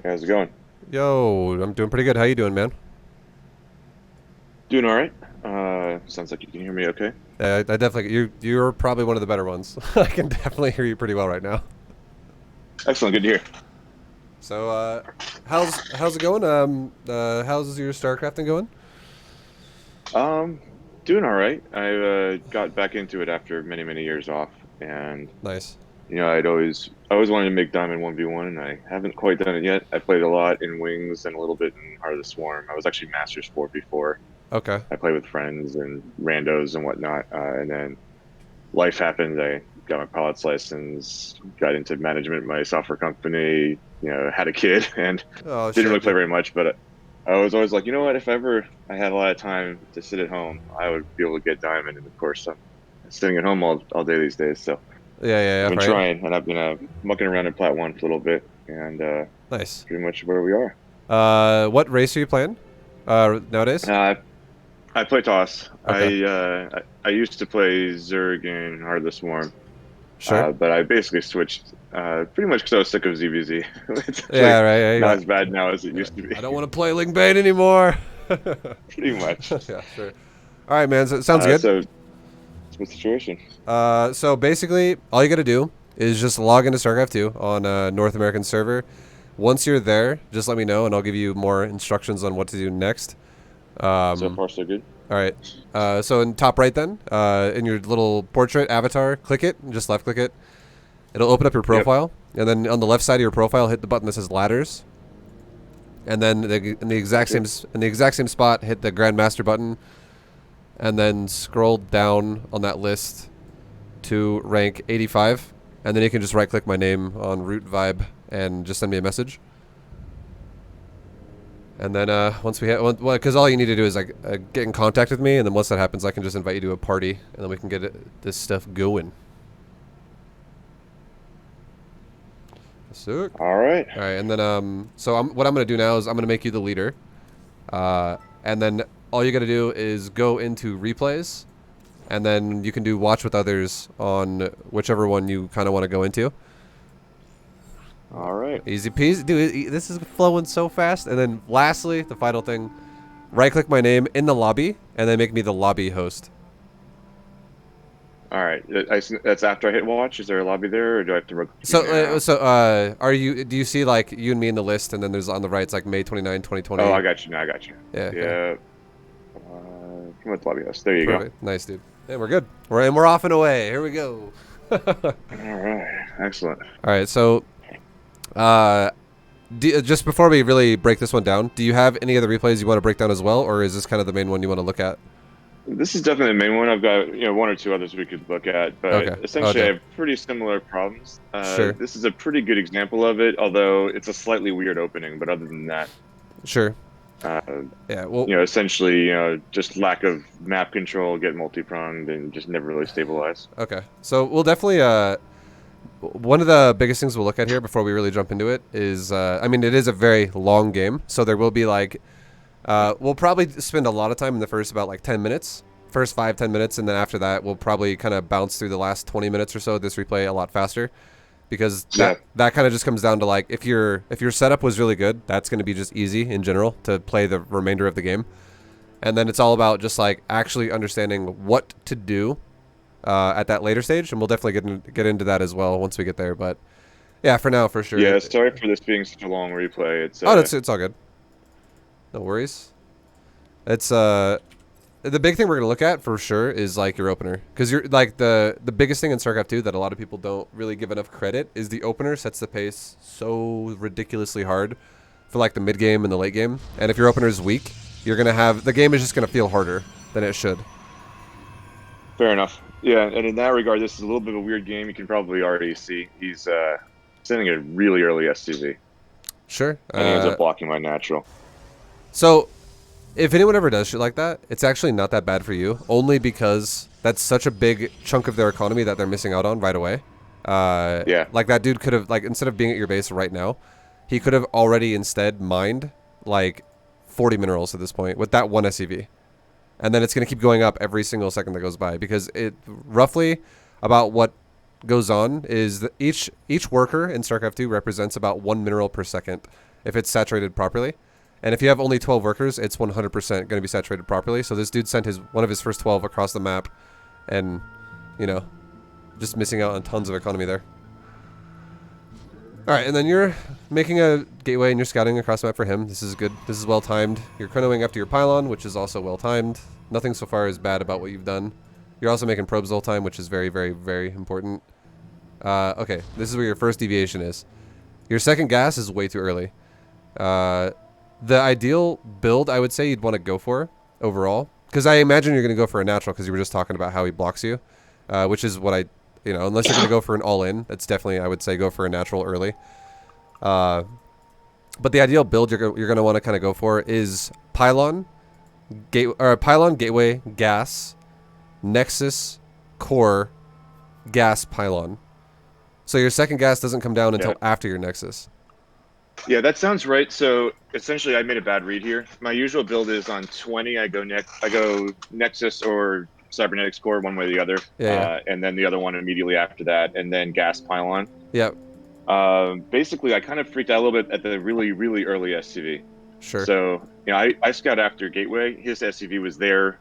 Hey, how's it going? Yo, I'm doing pretty good. How you doing, man? Doing all right. Sounds like you can hear me okay. I definitely you're probably one of the better ones. I can definitely hear you pretty well right now. Excellent, good to hear. So, how's it going? How's your StarCrafting going? Um, Doing all right. I got back into it after many, many years off, and Nice. I always wanted to make Diamond 1v1, and I haven't quite done it yet. I played a lot in Wings and a little bit in Heart of the Swarm. I was actually Masters 4 before. Okay. I played with friends and randos and whatnot, and then life happened. I got my pilot's license, got into management of my software company, had a kid, and Oh didn't shit, really play dude. very much. But I was always like, you know what? If ever I had a lot of time to sit at home, I would be able to get Diamond. And of course, I'm sitting at home all day these days. So Yeah, yeah, I've yeah. been Right. trying, and I've been mucking around in Plat 1 for a little bit, and Nice. pretty much where we are. What race are you playing? Nowadays? Uh, I play Toss. Okay. I used to play Zerg in Heart of the Swarm. Sure. But I basically switched pretty much because I was sick of ZVZ. It's actually Yeah. Right. Yeah. not as bad now as it used to be. I don't want to play Ling Bane anymore. Pretty much. Yeah. Sure. All right, man. So, sounds good. So it's my situation. So basically, all you got to do is just log into StarCraft 2 on a North American server. Once you're there, just let me know, and I'll give you more instructions on what to do next. So Um, far, so good. all right. So in top right, then, in your little portrait avatar, click it. Just left click it. It'll open up your Yep. profile, and then on the left side of your profile, hit the button that says ladders, and then in the exact Gotcha. same spot, hit the Grandmaster button, and then scroll down on that list to rank 85, and then you can just right click my name on root ViBE and just send me a message. And then once we hit, because all you need to do is like get in contact with me, and then once that happens, I can just invite you to a party, and then we can get this stuff going. Sick. All right. All right, and then so what I'm gonna do now is I'm gonna make you the leader, and then all you gotta do is go into replays, and then you can do watch with others on whichever one you kind of want to go into. All right. Easy peasy. Dude, this is flowing so fast. And then lastly, the final thing, right click my name in the lobby and then make me the lobby host. All right. That's after I hit watch. Is there a lobby there, or do I have to run you So now? do you see like you and me in the list, and then there's on the right, it's like May 29, Oh, 2020. I got you. Now I got you. Yeah, okay. Yeah. Come with lobby house. There you go. Perfect. Nice, dude. Yeah, we're good. We're off and away. Here we go. All All right. Excellent. right, so uh just before we really break this one down, do you have any other replays you want to break down as well, or is this kind of the main one you want to look at? This is definitely the main one. I've got one or two others we could look at, but Okay. Oh, essentially I dope. have pretty similar problems. Sure. This is a pretty good example of it, although it's a slightly weird opening. But other than that, Sure. uh, Yeah. Well, essentially, just lack of map control, get multi-pronged, and just never really stabilize. okay. So we'll definitely one of the biggest things we'll look at here before we really jump into it is I mean it is a very long game, so there will be like we'll probably spend a lot of time in the first about like 10 minutes, first 5-10 minutes, and then after that we'll probably kind of bounce through the last 20 minutes or so of this replay a lot faster, because Yeah, that kind of just comes down to like if your setup was really good, that's going to be just easy in general to play the remainder of the game. And then it's all about just like actually understanding what to do at that later stage, and we'll definitely get into that as well once we get there. But yeah, for now, for sure. yeah. Sorry for this being such a long replay. It's Oh, it's all good. No worries. It's the big thing we're gonna look at for sure is like your opener, because you're like the biggest thing in StarCraft 2 that a lot of people don't really give enough credit is the opener sets the pace so ridiculously hard for like the mid game and the late game. And if your opener is weak, you're gonna have the game is just gonna feel harder than it should. fair enough. Yeah, and in that regard, this is a little bit of a weird game. You can probably already see he's sending a really early SCV, Sure. and he ends up blocking my natural. So if anyone ever does shit like that, it's actually not that bad for you, only because that's such a big chunk of their economy that they're missing out on right away. Yeah, Like that dude could have, like, instead of being at your base right now, he could have already instead mined like 40 minerals at this point with that one SCV. And then it's going to keep going up every single second that goes by, because it roughly about what goes on is that each worker in StarCraft 2 represents about 1 mineral per second. if it's saturated properly. And if you have only 12 workers, it's 100% going to be saturated properly. So this dude sent one of his first 12 across the map, and, you know, just missing out on tons of economy there. All right, and then you're making a gateway and you're scouting across the map for him. This is good. This is well timed. You're chronoing after your pylon, which is also well timed. Nothing so far is bad about what you've done. You're also making probes the whole time, which is very, very, very important. Okay, this is where your first deviation is. Your second gas is way too early. The ideal build, I would say you'd want to go for overall, because I imagine you're going to go for a natural because you were just talking about how he blocks you, which is what unless you're going to go for an all-in, that's definitely, I would say, go for a natural early. But the ideal build you're going to want to kind of go for is pylon, gateway, gas, nexus, core, gas, pylon. So your second gas doesn't come down until after your nexus. Yeah, that sounds right. So essentially, I made a bad read here. My usual build is on 20. I go Nexus or Cybernetics Core, one way or the other. And then the other one immediately after that, and then Gas Pylon. Yep. Basically, I kind of freaked out a little bit at the really, really early SCV. Sure. So, I scout after Gateway. His SCV was there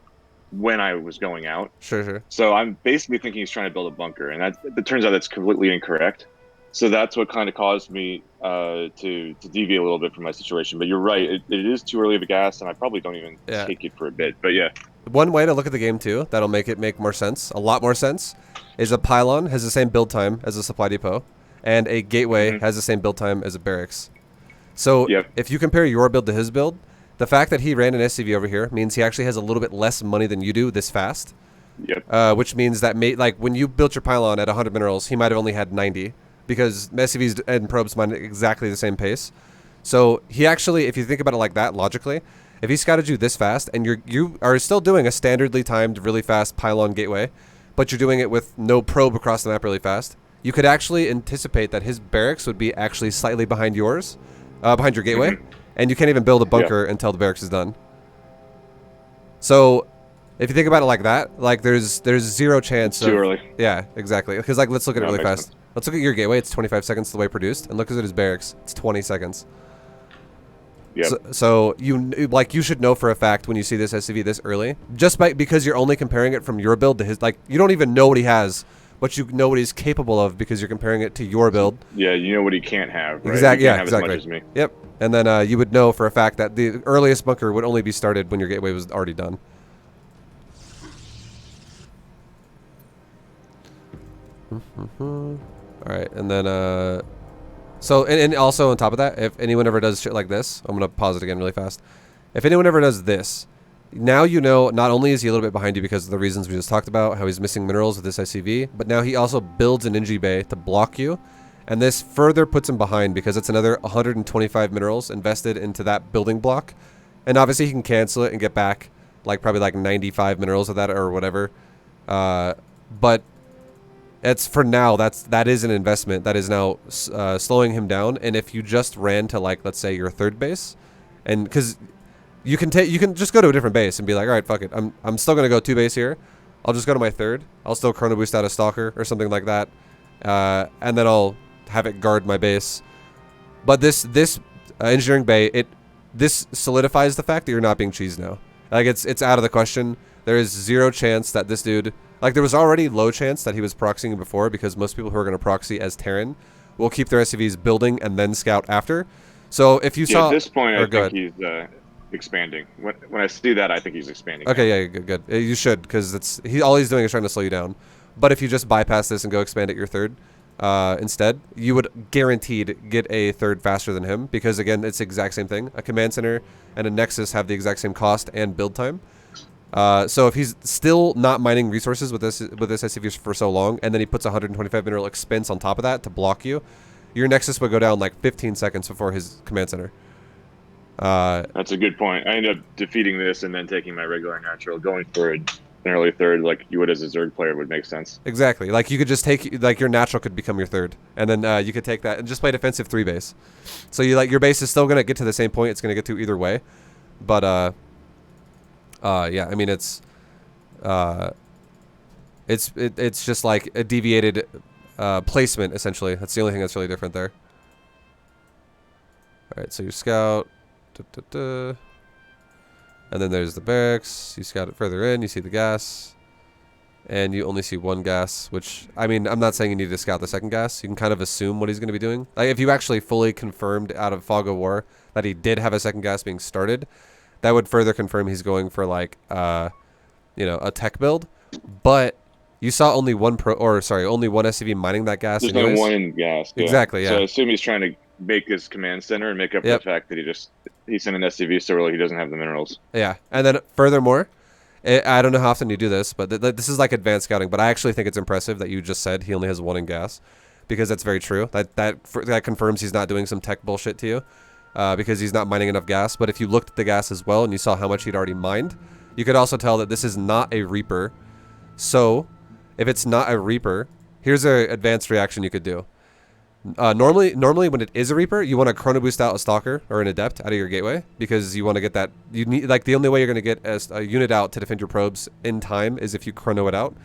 when I was going out. Sure. So I'm basically thinking he's trying to build a bunker, and it turns out that's completely incorrect. So that's what kind of caused me to deviate a little bit from my situation. But you're right, it is too early of a gas, and I probably don't even take it for a bit. But yeah. One way to look at the game too, that'll make it make more sense, a lot more sense, is a pylon has the same build time as a supply depot, and a gateway has the same build time as a barracks. So if you compare your build to his build, the fact that he ran an SCV over here means he actually has a little bit less money than you do this fast. Which means that when you built your pylon at 100 minerals, he might have only had 90. Because SCVs and probes mine at exactly the same pace. So he actually, if you think about it like that logically, if he scouted you this fast and you are still doing a standardly timed, really fast pylon gateway, but you're doing it with no probe across the map really fast, you could actually anticipate that his barracks would be actually slightly behind yours, behind your gateway, and you can't even build a bunker until the barracks is done. So if you think about it like that, like there's zero chance. It's too early. Yeah, exactly. Because like let's look at it really fast. Let's look at your gateway. It's 25 seconds the way produced, and look at his barracks. It's 20 seconds. So you should know for a fact when you see this SCV this early, just because you're only comparing it from your build to his. Like you don't even know what he has, but you know what he's capable of because you're comparing it to your build. Yeah, you know what he can't have. Right? Exactly. Have as much as me. Yep. And then you would know for a fact that the earliest bunker would only be started when your gateway was already done. All right, and then so and also on top of that, if anyone ever does shit like this, I'm gonna pause it again really fast. If anyone ever does this, now you know not only is he a little bit behind you because of the reasons we just talked about, how he's missing minerals with this SCV, but now he also builds an NG bay to block you, and this further puts him behind because it's another 125 minerals invested into that building block, and obviously he can cancel it and get back probably 95 minerals of that or whatever, but it's for now. That is an investment that is now slowing him down. And if you just ran to let's say your third base, and because you can just go to a different base and be like, all right, fuck it, I'm still gonna go 2 base here. I'll just go to my third. I'll still chrono boost out a stalker or something like that, and then I'll have it guard my base. But this engineering bay, this solidifies the fact that you're not being cheesed now. It's out of the question. There is zero chance that this dude. There was already low chance that he was proxying before because most people who are going to proxy as Terran will keep their SCVs building and then scout after. So if you saw... At this point, I think he's expanding. When I see that, I think he's expanding. Okay, yeah, good. You should, because all he's doing is trying to slow you down. But if you just bypass this and go expand at your third instead, you would guaranteed get a third faster than him because, again, it's the exact same thing. A command center and a nexus have the exact same cost and build time. So if he's still not mining resources with this SCV for so long, and then he puts 125 mineral expense on top of that to block you, your nexus would go down 15 seconds before his command center. That's a good point. I end up defeating this and then taking my regular natural, going for an early third like you would as a Zerg player would make sense. Exactly. You could just take your natural could become your third, and then you could take that and just play defensive 3 base. So your base is still gonna get to the same point it's gonna get to either way, but yeah, I mean it's just a deviated placement essentially. That's the only thing that's really different there. All right, so you scout. Da, da, da. And then there's the barracks. You scout it further in. You see the gas. And you only see one gas, which, I mean, I'm not saying you need to scout the second gas. You can kind of assume what he's going to be doing. Like, if you actually fully confirmed out of Fog of War that he did have a second gas being started, that would further confirm he's going for, like, you know, a tech build. But you saw only one only one SCV mining that gas. There's anyways. no one in gas. Yeah. Exactly, yeah. So I assume he's trying to make his command center and make up for the fact that he sent an SCV so early he doesn't have the minerals. Yeah, and then furthermore, I don't know how often you do this, but this is like advanced scouting. But I actually think it's impressive that you just said he only has one in gas, because that's very true. That confirms he's not doing some tech bullshit to you, because he's not mining enough gas. But if you looked at the gas as well and you saw how much he'd already mined, you could also tell that this is not a Reaper. So, if it's not a Reaper, here's an advanced reaction you could do. Normally when it is a Reaper, you want to chrono boost out a Stalker or an Adept out of your gateway, because you want to get that. You need, like, the only way you're going to get a unit out to defend your probes in time is if you chrono it out.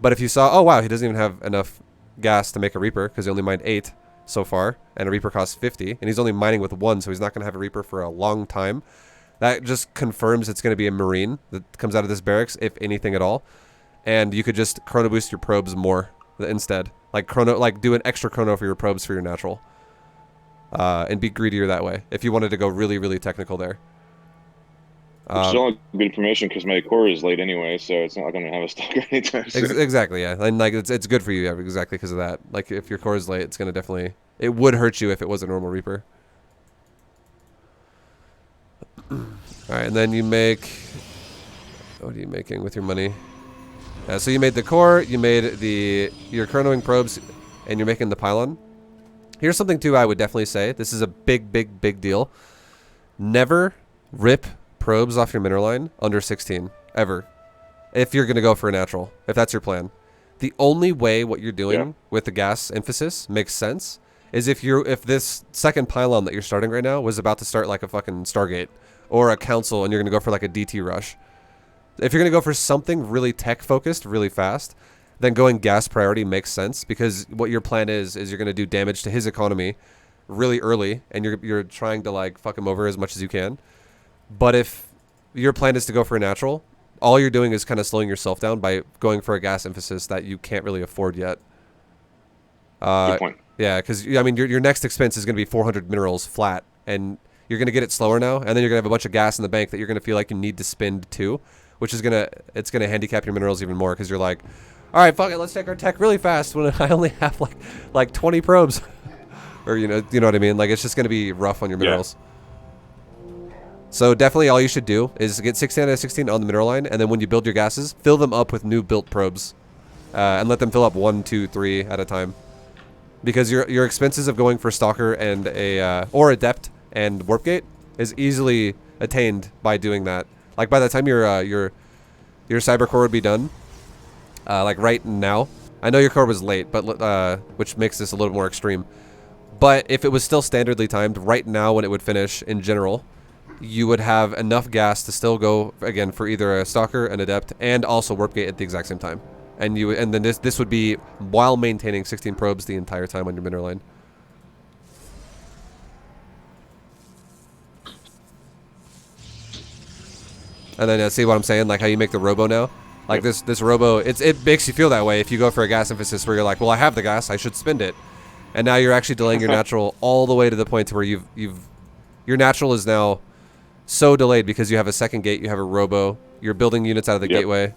But if you saw, oh wow, he doesn't even have enough gas to make a Reaper because he only mined 8 so far, and a Reaper costs 50, and he's only mining with 1, so he's not going to have a Reaper for a long time. That just confirms it's going to be a Marine that comes out of this barracks, if anything at all. And you could just chrono boost your probes more instead. Like do an extra chrono for your probes for your natural. And be greedier that way if you wanted to go really, really technical there. Still good information because my core is late anyway, so it's not like I'm going to have a Stalker anytime soon. Exactly, yeah. And like it's good for you, yeah, exactly because of that. Like if your core is late, it's going to definitely... It would hurt you if it was a normal Reaper. Alright, and then you make... What are you making with your money? So you made the core, you made your chronoing probes, and you're making the pylon. Here's something too I would definitely say. This is a big, big, big deal. Never rip probes off your mineral line under 16, ever. If you're going to go for a natural, if that's your plan. The only way what you're doing with the gas emphasis makes sense is if this second pylon that you're starting right now was about to start like a fucking Stargate or a council and you're going to go for like a DT rush. If you're going to go for something really tech-focused, really fast, then going gas priority makes sense, because what your plan is you're going to do damage to his economy really early, and you're trying to, like, fuck him over as much as you can. But if your plan is to go for a natural, all you're doing is kind of slowing yourself down by going for a gas emphasis that you can't really afford yet. Good point. Yeah, because, I mean, your next expense is going to be 400 minerals flat, and you're going to get it slower now, and then you're going to have a bunch of gas in the bank that you're going to feel like you need to spend too. Which is it's gonna handicap your minerals even more, because you're like, all right, fuck it, let's take our tech really fast when I only have like 20 probes, or you know what I mean. Like, it's just gonna be rough on your minerals. Yeah. So definitely, all you should do is get 16 out of 16 on the mineral line, and then when you build your gases, fill them up with new built probes, and let them fill up 1, 2, 3 at a time, because your expenses of going for Stalker and or Adept and Warp Gate is easily attained by doing that. Like, by the time your cyber core would be done, like right now, I know your core was late, but which makes this a little more extreme. But if it was still standardly timed, right now when it would finish in general, you would have enough gas to still go again for either a Stalker, an Adept, and also Warp Gate at the exact same time. And then this would be while maintaining 16 probes the entire time on your mineral line. And then see what I'm saying? Like how you make the robo now? Like this robo, it makes you feel that way if you go for a gas emphasis where you're like, well, I have the gas, I should spend it. And now you're actually delaying your natural all the way to the point to where your natural is now so delayed because you have a second gate, you have a robo, you're building units out of the gateway.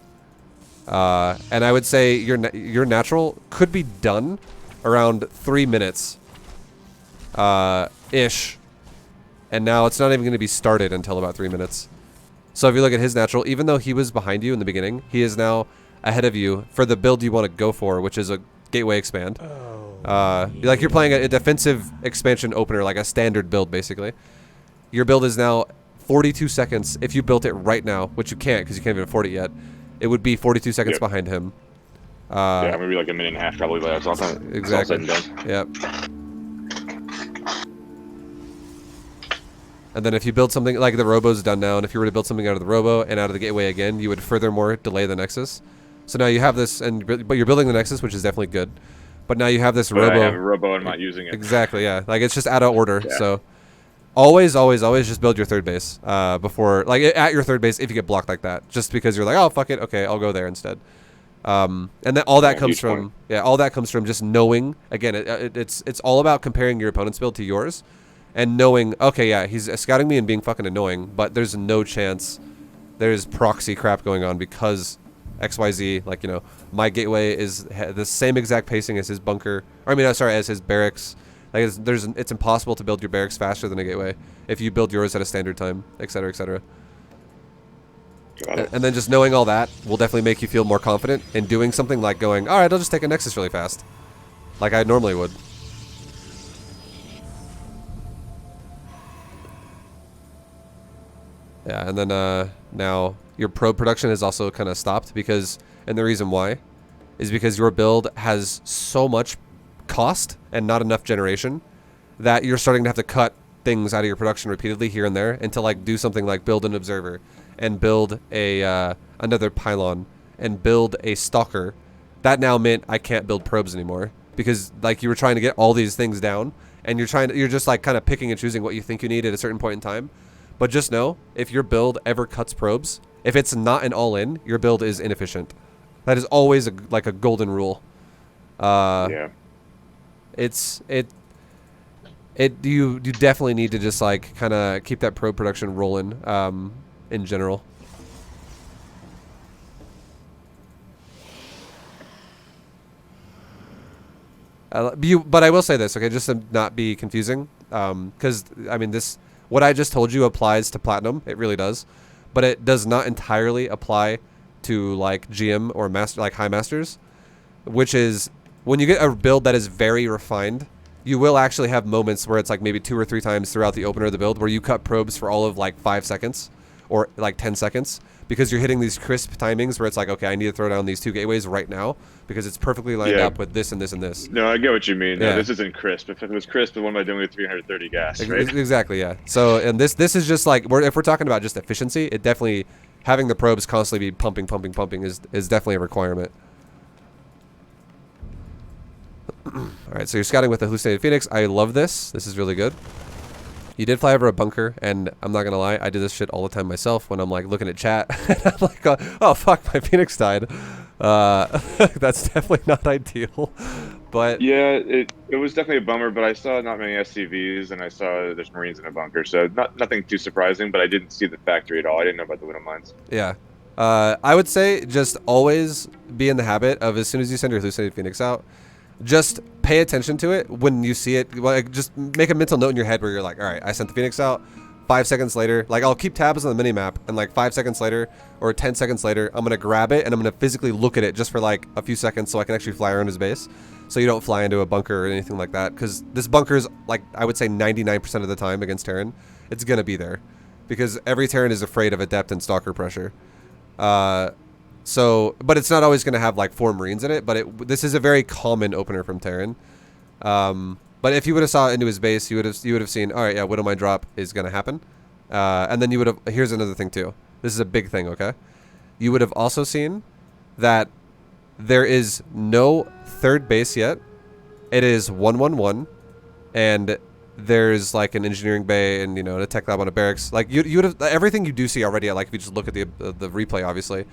And I would say your natural could be done around 3 minutes ish. And now it's not even going to be started until about 3 minutes. So if you look at his natural, even though he was behind you in the beginning, he is now ahead of you for the build you want to go for, which is a gateway expand. Like you're playing a defensive expansion opener, like a standard build, basically. Your build is now 42 seconds. If you built it right now, which you can't because you can't even afford it yet, it would be 42 seconds behind him. Yeah, maybe like a minute and a half probably by that time. Exactly. Yep. And then if you build something, like the robo's done now, and if you were to build something out of the robo and out of the gateway again, you would furthermore delay the nexus. So now you have this, but you're building the nexus, which is definitely good. But now you have this robo. I have a robo, I'm not using it. Exactly, yeah. Like it's just out of order. Yeah. So Always, always, always just build your third base before, like at your third base if you get blocked like that. Just because you're like, oh fuck it, okay, I'll go there instead. And then all that Yeah, comes huge from point. all that comes from just knowing. Again, it's all about comparing your opponent's build to yours, and knowing. Okay, yeah, he's scouting me and being fucking annoying, but there's no chance there's proxy crap going on because XYZ. Like, you know, my gateway is the same exact pacing as his bunker. Or, I mean, sorry, as his barracks. Like, it's impossible to build your barracks faster than a gateway if you build yours at a standard time, etc., etc. Got it. And then just knowing all that will definitely make you feel more confident in doing something like going, all right, I'll just take a Nexus really fast, like I normally would. Yeah, and then now your probe production has also kind of stopped because, and the reason why is because your build has so much cost and not enough generation that you're starting to have to cut things out of your production repeatedly here and there, and to like do something like build an observer and build a another pylon and build a stalker. That now meant I can't build probes anymore because like you were trying to get all these things down, and you're just like kind of picking and choosing what you think you need at a certain point in time. But just know, if your build ever cuts probes, if it's not an all-in, your build is inefficient. That is always like a golden rule. Yeah. You definitely need to just like kind of keep that probe production rolling in general. But I will say this, okay, just to not be confusing, because I mean what I just told you applies to Platinum. It really does, but it does not entirely apply to like GM or master, like high masters, which is when you get a build that is very refined, you will actually have moments where it's like maybe 2 or 3 times throughout the opener of the build where you cut probes for all of like 5 seconds or like 10 seconds because you're hitting these crisp timings where it's like, okay, I need to throw down these 2 gateways right now because it's perfectly lined Yeah. up with this and this and this. No, I get what you mean. Yeah. No, this isn't crisp. If it was crisp, then what am I doing with 330 gas, right? Exactly, yeah. So, and this is just like, if we're talking about just efficiency, it definitely, having the probes constantly be pumping is definitely a requirement. Alright, so you're scouting with the Hallucinated Phoenix. I love this. This is really good. You did fly over a bunker, and I'm not gonna lie, I do this shit all the time myself when I'm like looking at chat. And I'm like, oh fuck, my Phoenix died. That's definitely not ideal. But Yeah, it was definitely a bummer, but I saw not many SCVs, and I saw there's Marines in a bunker, so nothing too surprising, but I didn't see the factory at all. I didn't know about the widow mines. yeah. I would say just always be in the habit of, as soon as you send your Hallucinated Phoenix out, just pay attention to it when you see it. Like, just make a mental note in your head where you're like, all right, I sent the Phoenix out. 5 seconds later, like I'll keep tabs on the minimap, and like 5 seconds later or 10 seconds later, I'm gonna grab it and I'm gonna physically look at it just for like a few seconds so I can actually fly around his base, so you don't fly into a bunker or anything like that. Because this bunker is, like, I would say 99% of the time against Terran, it's gonna be there because every Terran is afraid of adept and stalker pressure. So, but it's not always gonna have like 4 Marines in it. But this is a very common opener from Terran. But if you would have saw into his base, you would have seen, all right, yeah, Widow Mine drop is gonna happen, and then you would have. Here's another thing too. This is a big thing, okay? You would have also seen that there is no third base yet. It is 1-1-1, and there's like an engineering bay and, you know, a tech lab on a barracks. Like you would have everything you do see already. Like if you just look at the replay, obviously,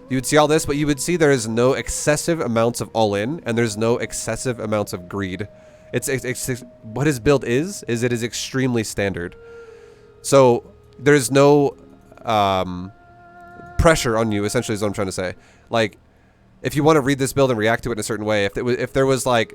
you would see all this, but you would see there is no excessive amounts of all in, and there's no excessive amounts of greed. It's what his build is it is extremely standard. So there's no pressure on you, essentially, is what I'm trying to say. Like, if you want to read this build and react to it in a certain way, if there was like,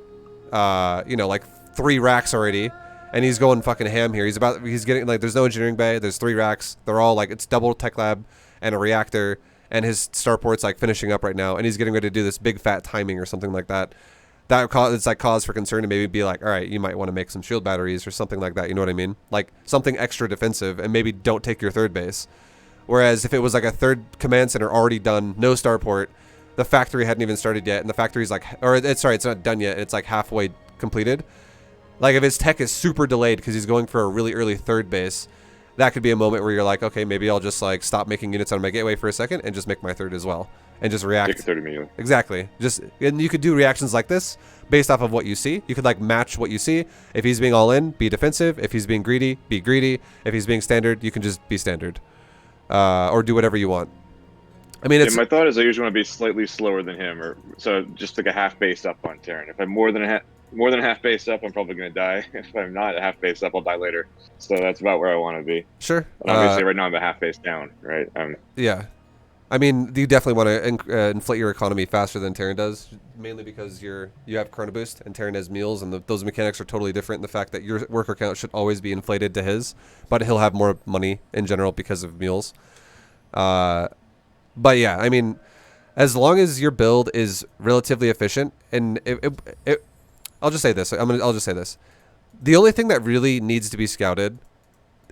you know, like 3 racks already, and he's going fucking ham here. He's getting, like, there's no engineering bay. There's 3 racks. They're all like, it's double tech lab and a reactor, and his starport's like finishing up right now, and he's getting ready to do this big fat timing or something like that. It's like cause for concern to maybe be like, all right, you might want to make some shield batteries or something like that. You know what I mean? Like something extra defensive, and maybe don't take your third base. Whereas if it was like a 3rd command center already done, no starport, the factory hadn't even started yet, and the factory's like, it's not done yet. It's like halfway completed. Like if his tech is super delayed because he's going for a really early 3rd base, that could be a moment where you're like, okay, maybe I'll just like stop making units on my gateway for a second and just make my third as well, and just react. Take a third immediately. Exactly. And you could do reactions like this based off of what you see. You could like match what you see. If he's being all in, be defensive. If he's being greedy, be greedy. If he's being standard, you can just be standard, or do whatever you want. I mean, it's my thought is I usually want to be slightly slower than him, or so just like a half base up on Terran. If I'm more than a half base up, I'm probably going to die. If I'm not a half base up, I'll die later. So that's about where I want to be. Sure. But obviously, right now I'm a half base down, right? Yeah. I mean, you definitely want to inflate your economy faster than Terran does, mainly because you have Chrono Boost and Terran has meals, and those mechanics are totally different in the fact that your worker count should always be inflated to his, but he'll have more money in general because of meals. But yeah, I mean, as long as your build is relatively efficient, and I'll just say this. I'll just say this. The only thing that really needs to be scouted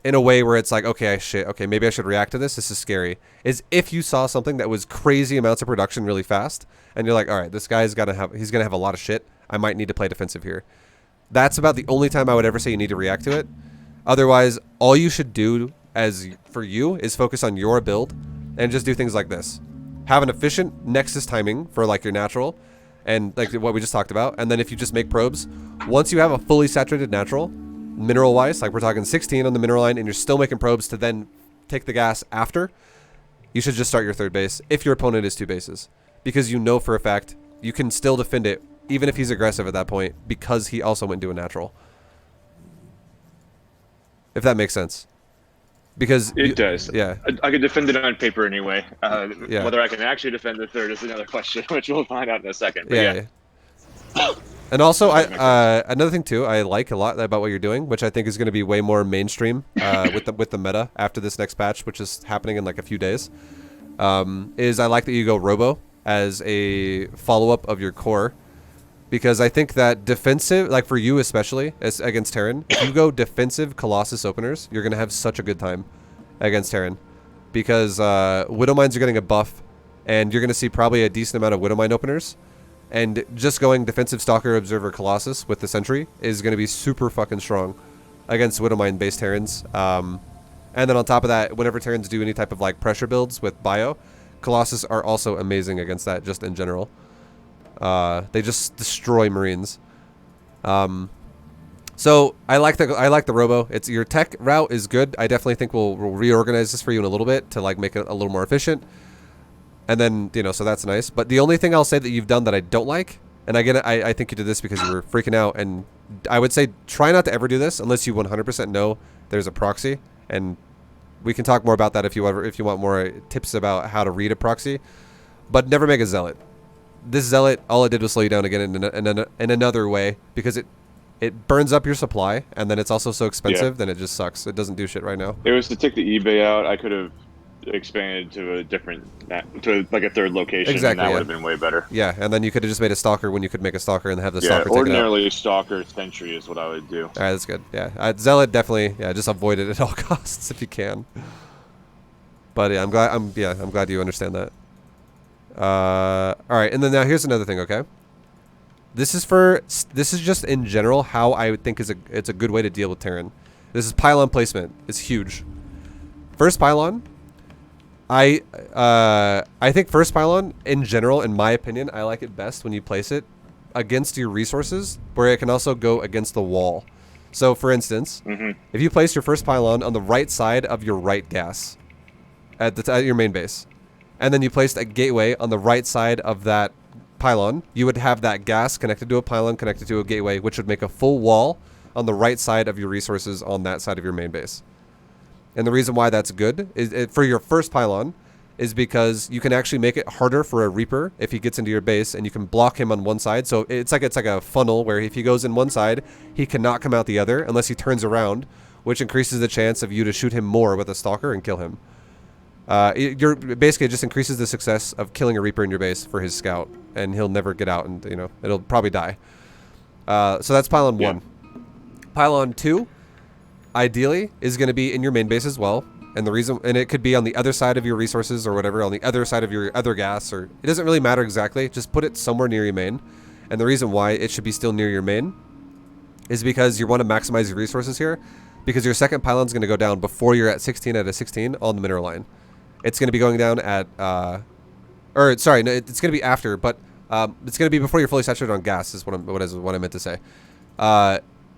in a way where it's like, okay, okay, maybe I should react to this. This is scary. Is if you saw something that was crazy amounts of production really fast, and you're like, all right, this guy's he's gonna have a lot of shit. I might need to play defensive here. That's about the only time I would ever say you need to react to it. Otherwise, all you should do for you is focus on your build and just do things like this. Have an efficient Nexus timing for like your natural, and like what we just talked about. And then if you just make probes, once you have a fully saturated natural, mineral wise, like we're talking 16 on the mineral line, and you're still making probes to then take the gas after, you should just start your third base if your opponent is 2 bases, because you know for a fact you can still defend it even if he's aggressive at that point, because he also went into a natural. If that makes sense. Because it does. Yeah. I could defend it on paper anyway. Yeah. Whether I can actually defend the third is another question, which we'll find out in a second. But yeah. And also, another thing too, I like a lot about what you're doing, which I think is going to be way more mainstream with the meta after this next patch, which is happening in like a few days. Is I like that you go robo as a follow-up of your core, because I think that defensive, like for you especially, as against Terran, if you go defensive Colossus openers, you're going to have such a good time against Terran, because Widow Mines are getting a buff, and you're going to see probably a decent amount of Widow Mine openers. And just going defensive Stalker Observer Colossus with the Sentry is going to be super fucking strong against Widowmine based Terrans. And then on top of that, whenever Terrans do any type of like pressure builds with Bio, Colossus are also amazing against that just in general. They just destroy Marines. So I like the Robo. It's your tech route is good. I definitely think we'll reorganize this for you in a little bit to like make it a little more efficient. And then, you know, so that's nice. But the only thing I'll say that you've done that I don't like, and again, I think you did this because you were freaking out, and I would say try not to ever do this unless you 100% know there's a proxy. And we can talk more about that if you want more tips about how to read a proxy. But never make a Zealot. This Zealot, all it did was slow you down again in another way, because it burns up your supply, and then it's also so expensive, then it just sucks. It doesn't do shit right now. It was to take the eBay out. I could have expanded to a different, to like a third location. Exactly, and that would have been way better. Yeah, and then you could have just made a Stalker when you could make a Stalker and have the Stalker taken out. Ordinarily Stalker Sentry is what I would do. All right, that's good. Yeah, Zealot definitely. Yeah, just avoid it at all costs if you can. But yeah, I'm glad you understand that. All right, and then now here's another thing. Okay, this is just in general how I would think it's a good way to deal with Terran. This is pylon placement. It's huge. First pylon. I think first pylon, in general, in my opinion, I like it best when you place it against your resources, where it can also go against the wall. So, for instance, if you place your first pylon on the right side of your right gas at your main base, and then you placed a gateway on the right side of that pylon, you would have that gas connected to a pylon connected to a gateway, which would make a full wall on the right side of your resources on that side of your main base. And the reason why that's good is for your first pylon is because you can actually make it harder for a Reaper if he gets into your base, and you can block him on one side. So it's like a funnel where if he goes in one side, he cannot come out the other unless he turns around, which increases the chance of you to shoot him more with a Stalker and kill him. Basically it just increases the success of killing a Reaper in your base for his scout, and he'll never get out, and it'll probably die. So that's pylon 1. Pylon 2. Ideally is going to be in your main base as well, and it could be on the other side of your resources or whatever, on the other side of your other gas, or it doesn't really matter exactly. Just put it somewhere near your main. And the reason why it should be still near your main is because you want to maximize your resources here, because your second pylon's going to go down before you're at 16 at a 16 on the mineral line. It's going to be going down at, or sorry, no, it's going to be after, but it's going to be before you're fully saturated on gas is what I meant to say.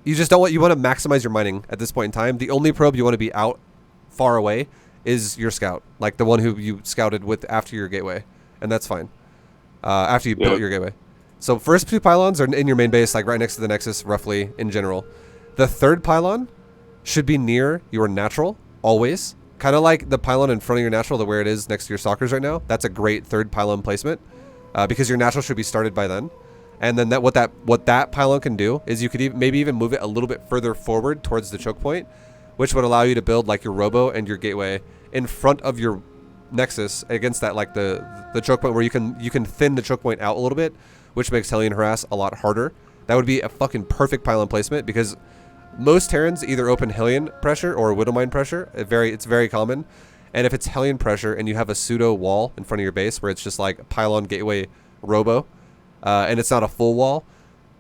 You just don't want, you want to maximize your mining at this point in time. The only probe you want to be out far away is your scout, like the one who you scouted with after your gateway, and that's fine. After you built your gateway. So first 2 pylons are in your main base, like right next to the nexus, roughly in general. The third pylon should be near your natural, always. Kind of like the pylon in front of your natural, the where it is next to your stalkers right now. That's a great third pylon placement, because your natural should be started by then. And then what that pylon can do is you could maybe even move it a little bit further forward towards the choke point, which would allow you to build like your robo and your gateway in front of your nexus against that, like the choke point, where you can thin the choke point out a little bit, which makes Hellion Harass a lot harder. That would be a fucking perfect pylon placement, because most Terrans either open Hellion pressure or Widowmine pressure. It's very common. And if it's Hellion pressure and you have a pseudo wall in front of your base where it's just like pylon, gateway, robo, and it's not a full wall,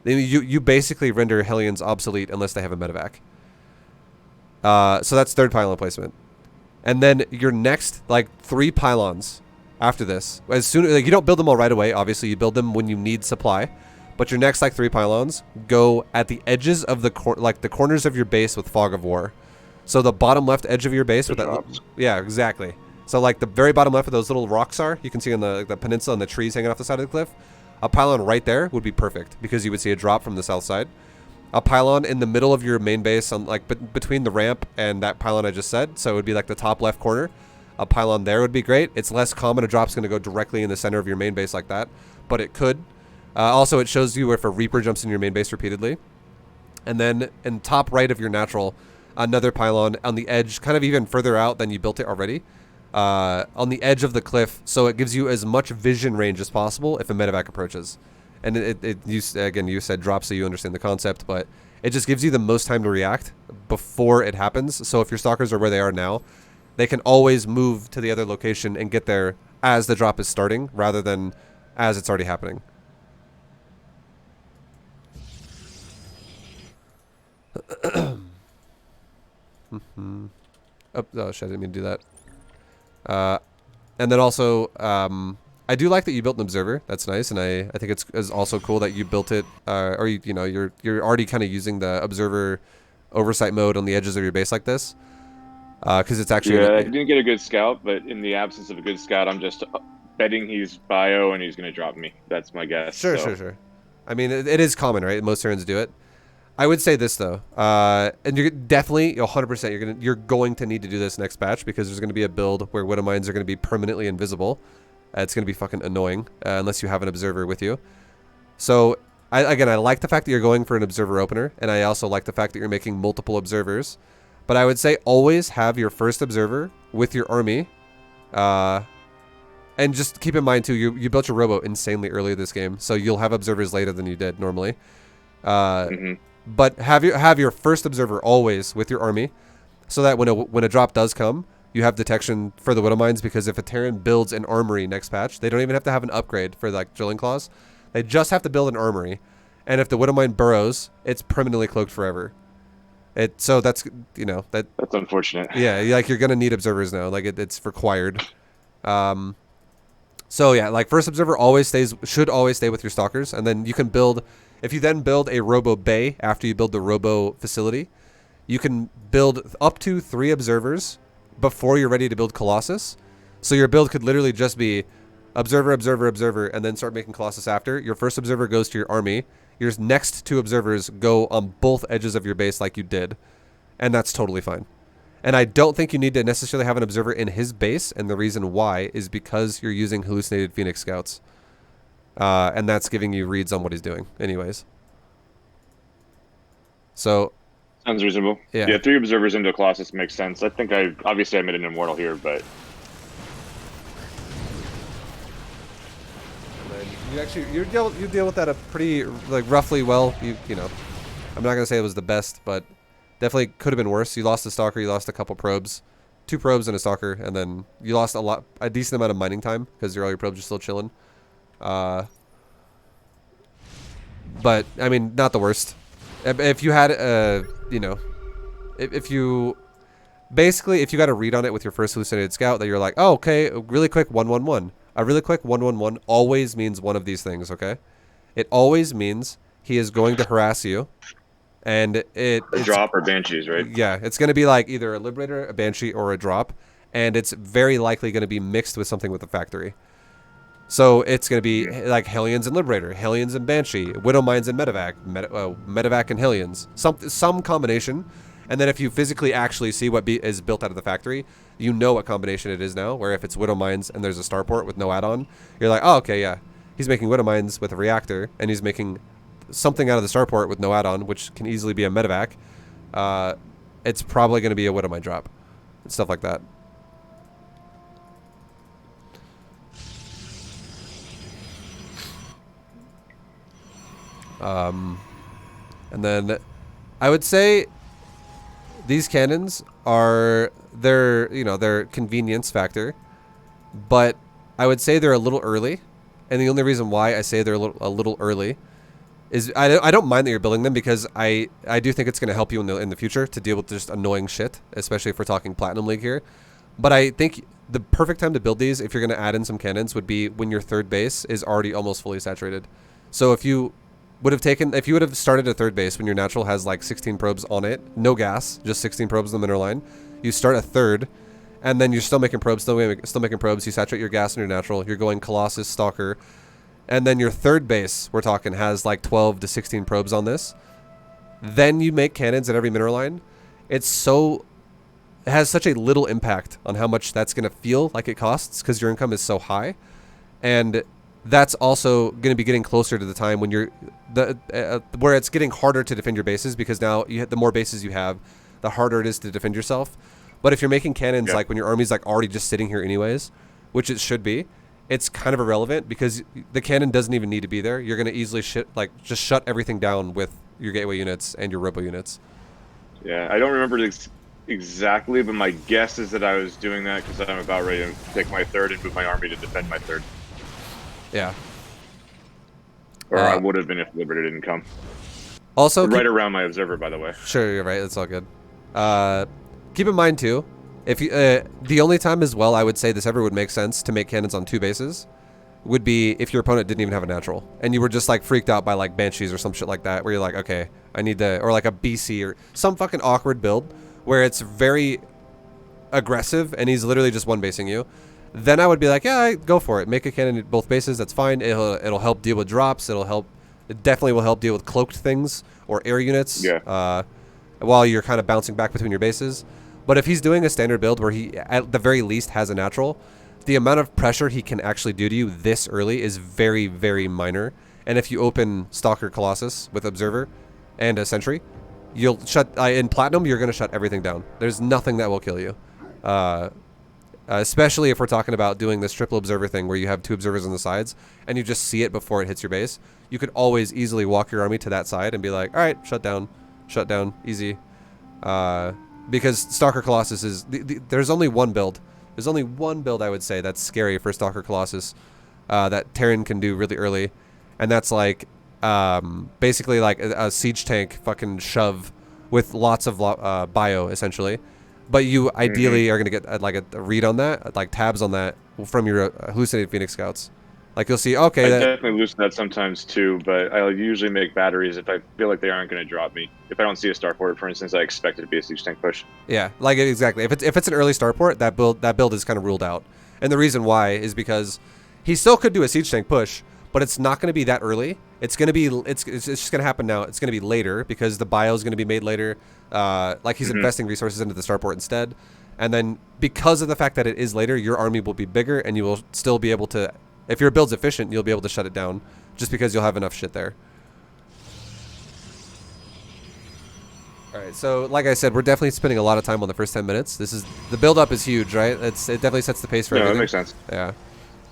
then you basically render Hellions obsolete unless they have a medevac. So that's third pylon placement. And then your next, like, 3 pylons after this, as soon, like, you don't build them all right away, obviously you build them when you need supply, but your next, like, 3 pylons go at the edges of the corners of your base with Fog of War. So the bottom left edge of your base with that, yeah, exactly. So like the very bottom left of those little rocks are, you can see on the peninsula and the trees hanging off the side of the cliff, a pylon right there would be perfect, because you would see a drop from the south side. A pylon in the middle of your main base, on like between the ramp and that pylon I just said, so it would be like the top left corner. A pylon there would be great. It's less common a drop's going to go directly in the center of your main base like that, but it could. Also, it shows you if a Reaper jumps in your main base repeatedly. And then in top right of your natural, another pylon on the edge, kind of even further out than you built it already, on the edge of the cliff, so it gives you as much vision range as possible if a medevac approaches. And you said drop so you understand the concept, but it just gives you the most time to react before it happens. So if your stalkers are where they are now, they can always move to the other location and get there as the drop is starting, rather than as it's already happening. Oh shit, I didn't mean to do that. And then also, I do like that you built an observer. That's nice, and I think it's also cool that you built it, or you're already kind of using the observer oversight mode on the edges of your base like this, because it's actually, yeah. I didn't get a good scout, but in the absence of a good scout, I'm just betting he's bio and he's gonna drop me. That's my guess. Sure. I mean, it is common, right? Most turns do it. I would say this though, and you're definitely 100% you're going to need to do this next patch, because there's going to be a build where Widow Mines are going to be permanently invisible. It's going to be fucking annoying unless you have an observer with you. So I like the fact that you're going for an observer opener, and I also like the fact that you're making multiple observers. But I would say always have your first observer with your army, and just keep in mind too, you built your robo insanely early this game, so you'll have observers later than you did normally. But have your first observer always with your army, so that when a drop does come, you have detection for the Widow Mines, because if a Terran builds an armory next patch, they don't even have to have an upgrade for like drilling claws. They just have to build an armory, and if the Widow Mine burrows, it's permanently cloaked forever. So that's that's unfortunate. Yeah, like you're gonna need observers now. Like it's required. So yeah, like first observer should always stay with your stalkers, and then you can build. If you then build a robo bay after you build the robo facility, you can build up to 3 observers before you're ready to build Colossus. So your build could literally just be observer, observer, observer, and then start making Colossus after. Your first observer goes to your army. Your next 2 observers go on both edges of your base like you did. And that's totally fine. And I don't think you need to necessarily have an observer in his base, and the reason why is because you're using hallucinated Phoenix Scouts. And that's giving you reads on what he's doing anyways. So sounds reasonable. Yeah, 3 observers into Colossus makes sense. I think obviously I made an immortal here, but you deal with that a pretty roughly well. You know, I'm not gonna say it was the best, but definitely could have been worse. You lost a stalker, you lost a couple probes, 2 probes and a stalker, and then you lost a decent amount of mining time because all your probes are still chilling. But I mean, not the worst. If you had if you basically if you got a read on it with your first hallucinated scout that you're like, oh, okay, really quick 111. A really quick 111 always means one of these things. Okay, it always means he is going to harass you, and A it's drop or banshees, right? yeah, it's going to be like either a liberator, a banshee, or a drop, and it's very likely going to be mixed with something with the factory. So it's going to be like Hellions and Liberator, Hellions and Banshee, Widow Mines and Medevac, Medevac and Hellions, some combination. And then if you physically actually see what is built out of the factory, you know what combination it is now. Where if it's Widow Mines and there's a starport with no add-on, you're like, oh, okay, yeah, he's making Widow Mines with a reactor, and he's making something out of the starport with no add-on, which can easily be a Medevac. It's probably going to be a Widow Mine drop, and stuff like that. And then I would say these cannons are their convenience factor, but I would say they're a little early. And the only reason why I say they're a little early is I don't mind that you're building them, because I do think it's going to help you in the future to deal with just annoying shit, especially if we're talking Platinum League here. But I think the perfect time to build these, if you're going to add in some cannons, would be when your third base is already almost fully saturated. So if you would have started at third base when your natural has like 16 probes on it, no gas, just 16 probes in the mineral line, you start at third, and then you're still making probes, still making probes, you saturate your gas in your natural, you're going Colossus, Stalker, and then your third base, we're talking, has like 12 to 16 probes on this. Then you make cannons at every mineral line. It has such a little impact on how much that's going to feel like it costs, because your income is so high. And that's also going to be getting closer to the time when you're where it's getting harder to defend your bases, because now the more bases you have, the harder it is to defend yourself. But if you're making cannons like when your army's like already just sitting here anyways, which it should be, it's kind of irrelevant, because the cannon doesn't even need to be there. You're going to easily just shut everything down with your gateway units and your robo units. Yeah, I don't remember exactly, but my guess is that I was doing that because I'm about ready to take my third and move my army to defend my third. Yeah. Or I would have been if Liberator didn't come. Also, right around my observer, by the way. Sure, you're right. That's all good. Keep in mind too, if you the only time as well I would say this ever would make sense to make cannons on 2 bases would be if your opponent didn't even have a natural and you were just like freaked out by like banshees or some shit like that, where you're like, okay, I need to, or like a BC or some fucking awkward build where it's very aggressive and he's literally just one basing you. Then I would be like, yeah, go for it. Make a cannon at both bases. That's fine. It'll help deal with drops. It definitely will help deal with cloaked things or air units. Yeah. While you're kind of bouncing back between your bases. But if he's doing a standard build where he at the very least has a natural, the amount of pressure he can actually do to you this early is very, very minor. And if you open Stalker Colossus with Observer and a Sentry, you'll shut in Platinum. You're going to shut everything down. There's nothing that will kill you. Especially if we're talking about doing this triple observer thing where you have 2 observers on the sides and you just see it before it hits your base. You could always easily walk your army to that side and be like, all right, shut down, easy. Because Stalker Colossus is, there's only one build. There's only one build I would say that's scary for Stalker Colossus that Terran can do really early. And that's like basically like a siege tank fucking shove with lots of bio essentially. But you ideally are going to get like a read on that, like tabs on that from your hallucinated Phoenix Scouts. Like you'll see, okay. I definitely lose that sometimes too, but I usually make batteries if I feel like they aren't going to drop me. If I don't see a starport, for instance, I expect it to be a siege tank push. Yeah, like exactly. If it's an early starport, that build is kind of ruled out. And the reason why is because he still could do a siege tank push, but it's not going to be that early. It's going to be it's just going to happen now. It's going to be later because the bio is going to be made later. Like he's investing resources into the starport instead. And then because of the fact that it is later, your army will be bigger and you will still be able to, if your build's efficient, you'll be able to shut it down just because you'll have enough shit there. All right, so like I said, we're definitely spending a lot of time on the first 10 minutes. The build up is huge, right? It definitely sets the pace for everything. Yeah, that makes sense. Yeah,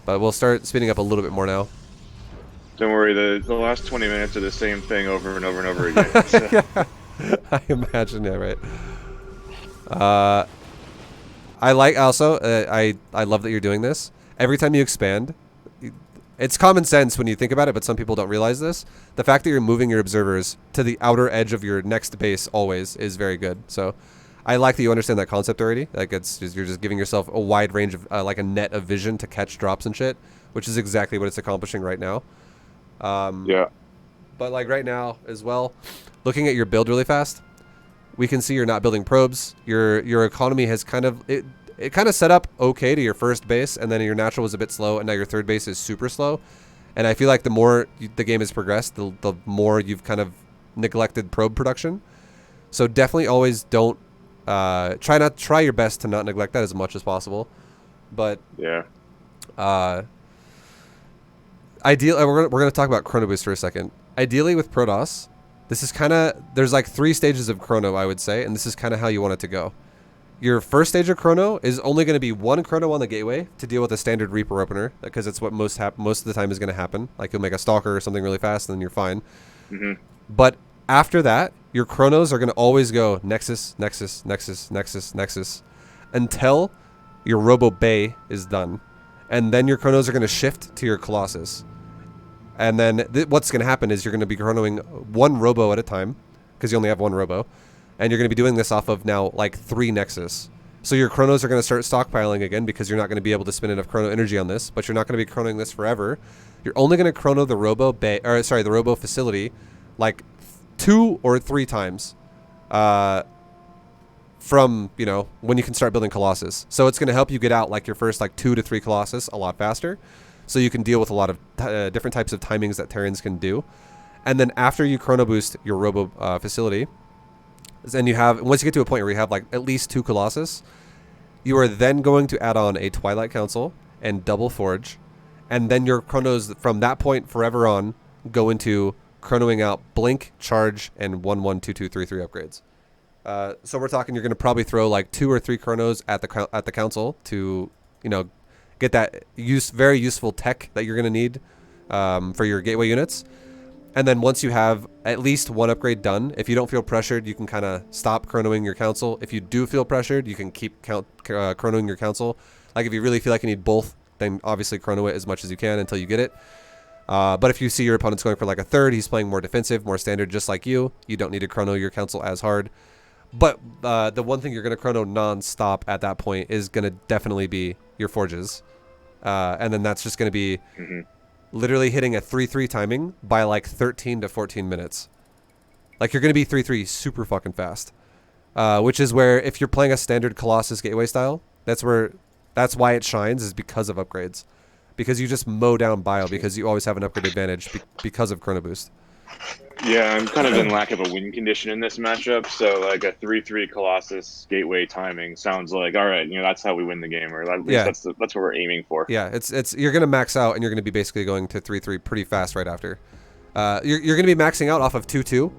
but we'll start speeding up a little bit more now. Don't worry, the last 20 minutes are the same thing over and over and over again. So. Yeah, I imagine, yeah, right. I like also, I love that you're doing this. Every time you expand, It's common sense when you think about it, but some people don't realize this. The fact that you're moving your observers to the outer edge of your next base always is very good. So I like that you understand that concept already. Like you're just giving yourself a wide range of like a net of vision to catch drops and shit, which is exactly what it's accomplishing right now. Yeah. But like right now as well, looking at your build really fast, we can see you're not building probes. Your economy has kind of it kind of set up okay to your first base, and then your natural was a bit slow, and now your third base is super slow. And I feel like the more the game has progressed, the more you've kind of neglected probe production. So definitely always don't try your best to not neglect that as much as possible. But yeah, ideally, we're gonna talk about Chrono Boost for a second. Ideally with Protoss, this is kind of there's like 3 stages of Chrono, I would say, and this is kind of how you want it to go. Your first stage of Chrono is only going to be 1 Chrono on the gateway to deal with a standard Reaper opener, because it's what most of the time is going to happen. Like you'll make a Stalker or something really fast, and then you're fine. But after that, your Chronos are going to always go Nexus, Nexus, Nexus, Nexus, Nexus, until your Robo Bay is done. And then your Chronos are going to shift to your Colossus. And then what's going to happen is you're going to be chronoing 1 Robo at a time, because you only have 1 Robo. And you're going to be doing this off of now like 3 Nexus. So your Chronos are going to start stockpiling again, because you're not going to be able to spend enough Chrono energy on this, but you're not going to be chronoing this forever. You're only going to chrono the Robo Bay, or sorry, the Robo facility like 2 or 3 times from, you know, when you can start building Colossus. So it's going to help you get out like your first like 2 to 3 Colossus a lot faster, so you can deal with a lot of different types of timings that Terrans can do. And then after you chrono boost your Robo facility, and you have, once you get to a point where you have like at least 2 Colossus, you are then going to add on a Twilight Council and double Forge, and then your chronos from that point forever on go into chronoing out Blink, Charge, and 1 1 2 2 3 3 upgrades. So we're talking you're going to probably throw like 2 or 3 chronos at the council to, you know, get that very useful tech that you're going to need for your gateway units. And then once you have at least 1 upgrade done, if you don't feel pressured, you can kind of stop chronoing your council. If you do feel pressured, you can keep chronoing your council. Like if you really feel like you need both, then obviously chrono it as much as you can until you get it. But if you see your opponent's going for like a third, he's playing more defensive, more standard, just like you don't need to chrono your council as hard. But the one thing you're going to chrono non-stop at that point is going to definitely be your forges. And then that's just going to be literally hitting a 3-3 timing by like 13 to 14 minutes. Like you're going to be 3-3 super fucking fast. Which is where if you're playing a standard Colossus gateway style, that's why it shines, is because of upgrades. Because you just mow down bio, because you always have an upgrade advantage because of Chrono Boost. Yeah, I'm kind of in lack of a win condition in this matchup, so like a 3-3 Colossus gateway timing sounds like, all right, you know, that's how we win the game, or at least that's what we're aiming for. Yeah, it's you're gonna max out, and you're gonna be basically going to 3-3 pretty fast right after. You're gonna be maxing out off of 2-2,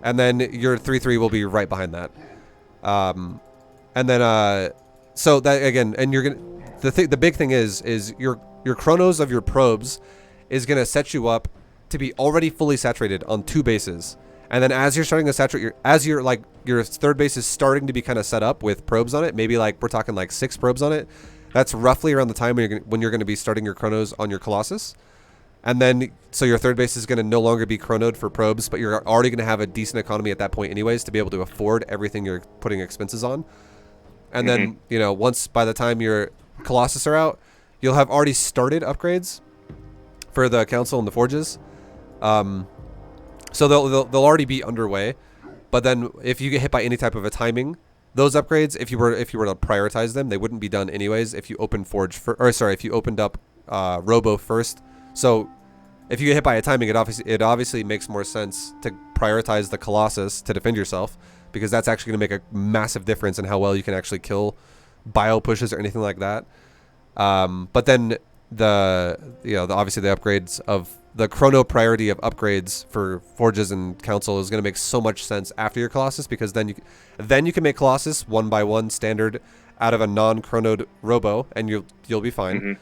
and then your 3-3 will be right behind that. And then so that again, and you're gonna the big thing is your chronos of your probes is gonna set you up to be already fully saturated on 2 bases. And then as you're starting to saturate your third base is starting to be kind of set up with probes on it, maybe like we're talking like 6 probes on it. That's roughly around the time when you're going to be starting your chronos on your Colossus. And then so your third base is going to no longer be chronoed for probes, but you're already going to have a decent economy at that point anyways to be able to afford everything you're putting expenses on. And then, you know, once by the time your Colossus are out, you'll have already started upgrades for the council and the forges. So they'll already be underway, but then if you get hit by any type of a timing, those upgrades, if you were to prioritize them, they wouldn't be done anyways if you open Forge if you opened up Robo first. So if you get hit by a timing, it obviously makes more sense to prioritize the Colossus to defend yourself, because that's actually going to make a massive difference in how well you can actually kill bio pushes or anything like that. But then obviously the upgrades of the chrono priority of upgrades for forges and council is going to make so much sense after your Colossus, because then you can make Colossus 1 by 1 standard out of a non-chronoed Robo, and you'll be fine.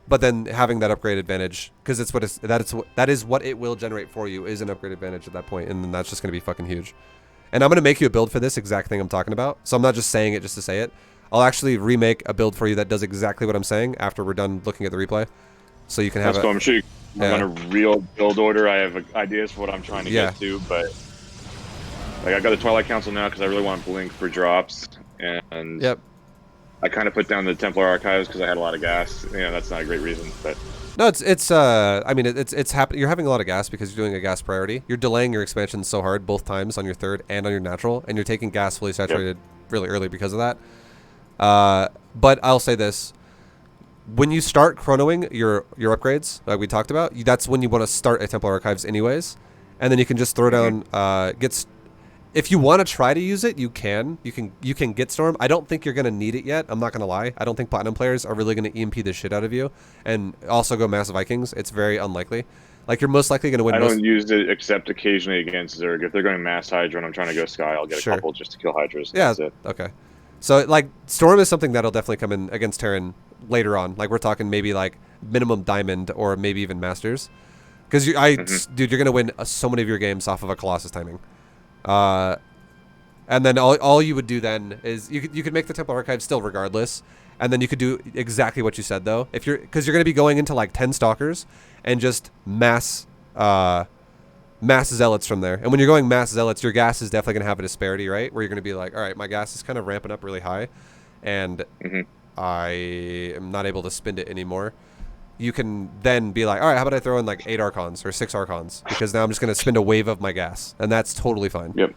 But then having that upgrade advantage, because that is what it will generate for you, is an upgrade advantage at that point, and then that's just going to be fucking huge. And I'm going to make you a build for this exact thing I'm talking about, so I'm not just saying it just to say it. I'll actually remake a build for you that does exactly what I'm saying after we're done looking at the replay. so you can have That's it. cool. I'm sure you run a real build order. I have ideas for what I'm trying to get to, but like I got the Twilight Council now because I really want Blink for drops, and Yep. I kind of put down the Templar Archives because I had a lot of gas. That's not a great reason, but No, I mean, it's happening. You're having a lot of gas because you're doing a gas priority. You're delaying your expansion so hard both times on your third and on your natural, and you're taking gas fully saturated really early because of that. But I'll say this: when you start chronoing your upgrades, like we talked about, that's when you want to start a Templar Archives anyways, and then you can just throw down if you want to try to use it, you can. You can get Storm. I don't think you're going to need it yet. I'm not going to lie. I don't think Platinum players are really going to EMP the shit out of you and also go Massive Vikings. It's very unlikely. Like, you're most likely going to win. I don't use it except occasionally against Zerg. If they're going Mass Hydra and I'm trying to go Sky, I'll get a couple just to kill Hydras. Yeah, that's it. Okay. So, like, Storm is something that'll definitely come in against Terran later on. Like, we're talking maybe, like, minimum Diamond or maybe even Masters. Because, dude, you're going to win so many of your games off of a Colossus timing. And then all you would do then is you could make the Templar Archive still regardless, and then you could do exactly what you said though. Because you're going to be going into like 10 stalkers and just mass zealots from there. And when you're going mass zealots, your gas is definitely going to have a disparity, right? Where you're going to be like, all right, my gas is kind of ramping up really high, and I am not able to spend it anymore. You can then be like, all right, how about I throw in like 8 Archons or 6 Archons, because now I'm just going to spend a wave of my gas, and that's totally fine. Yep.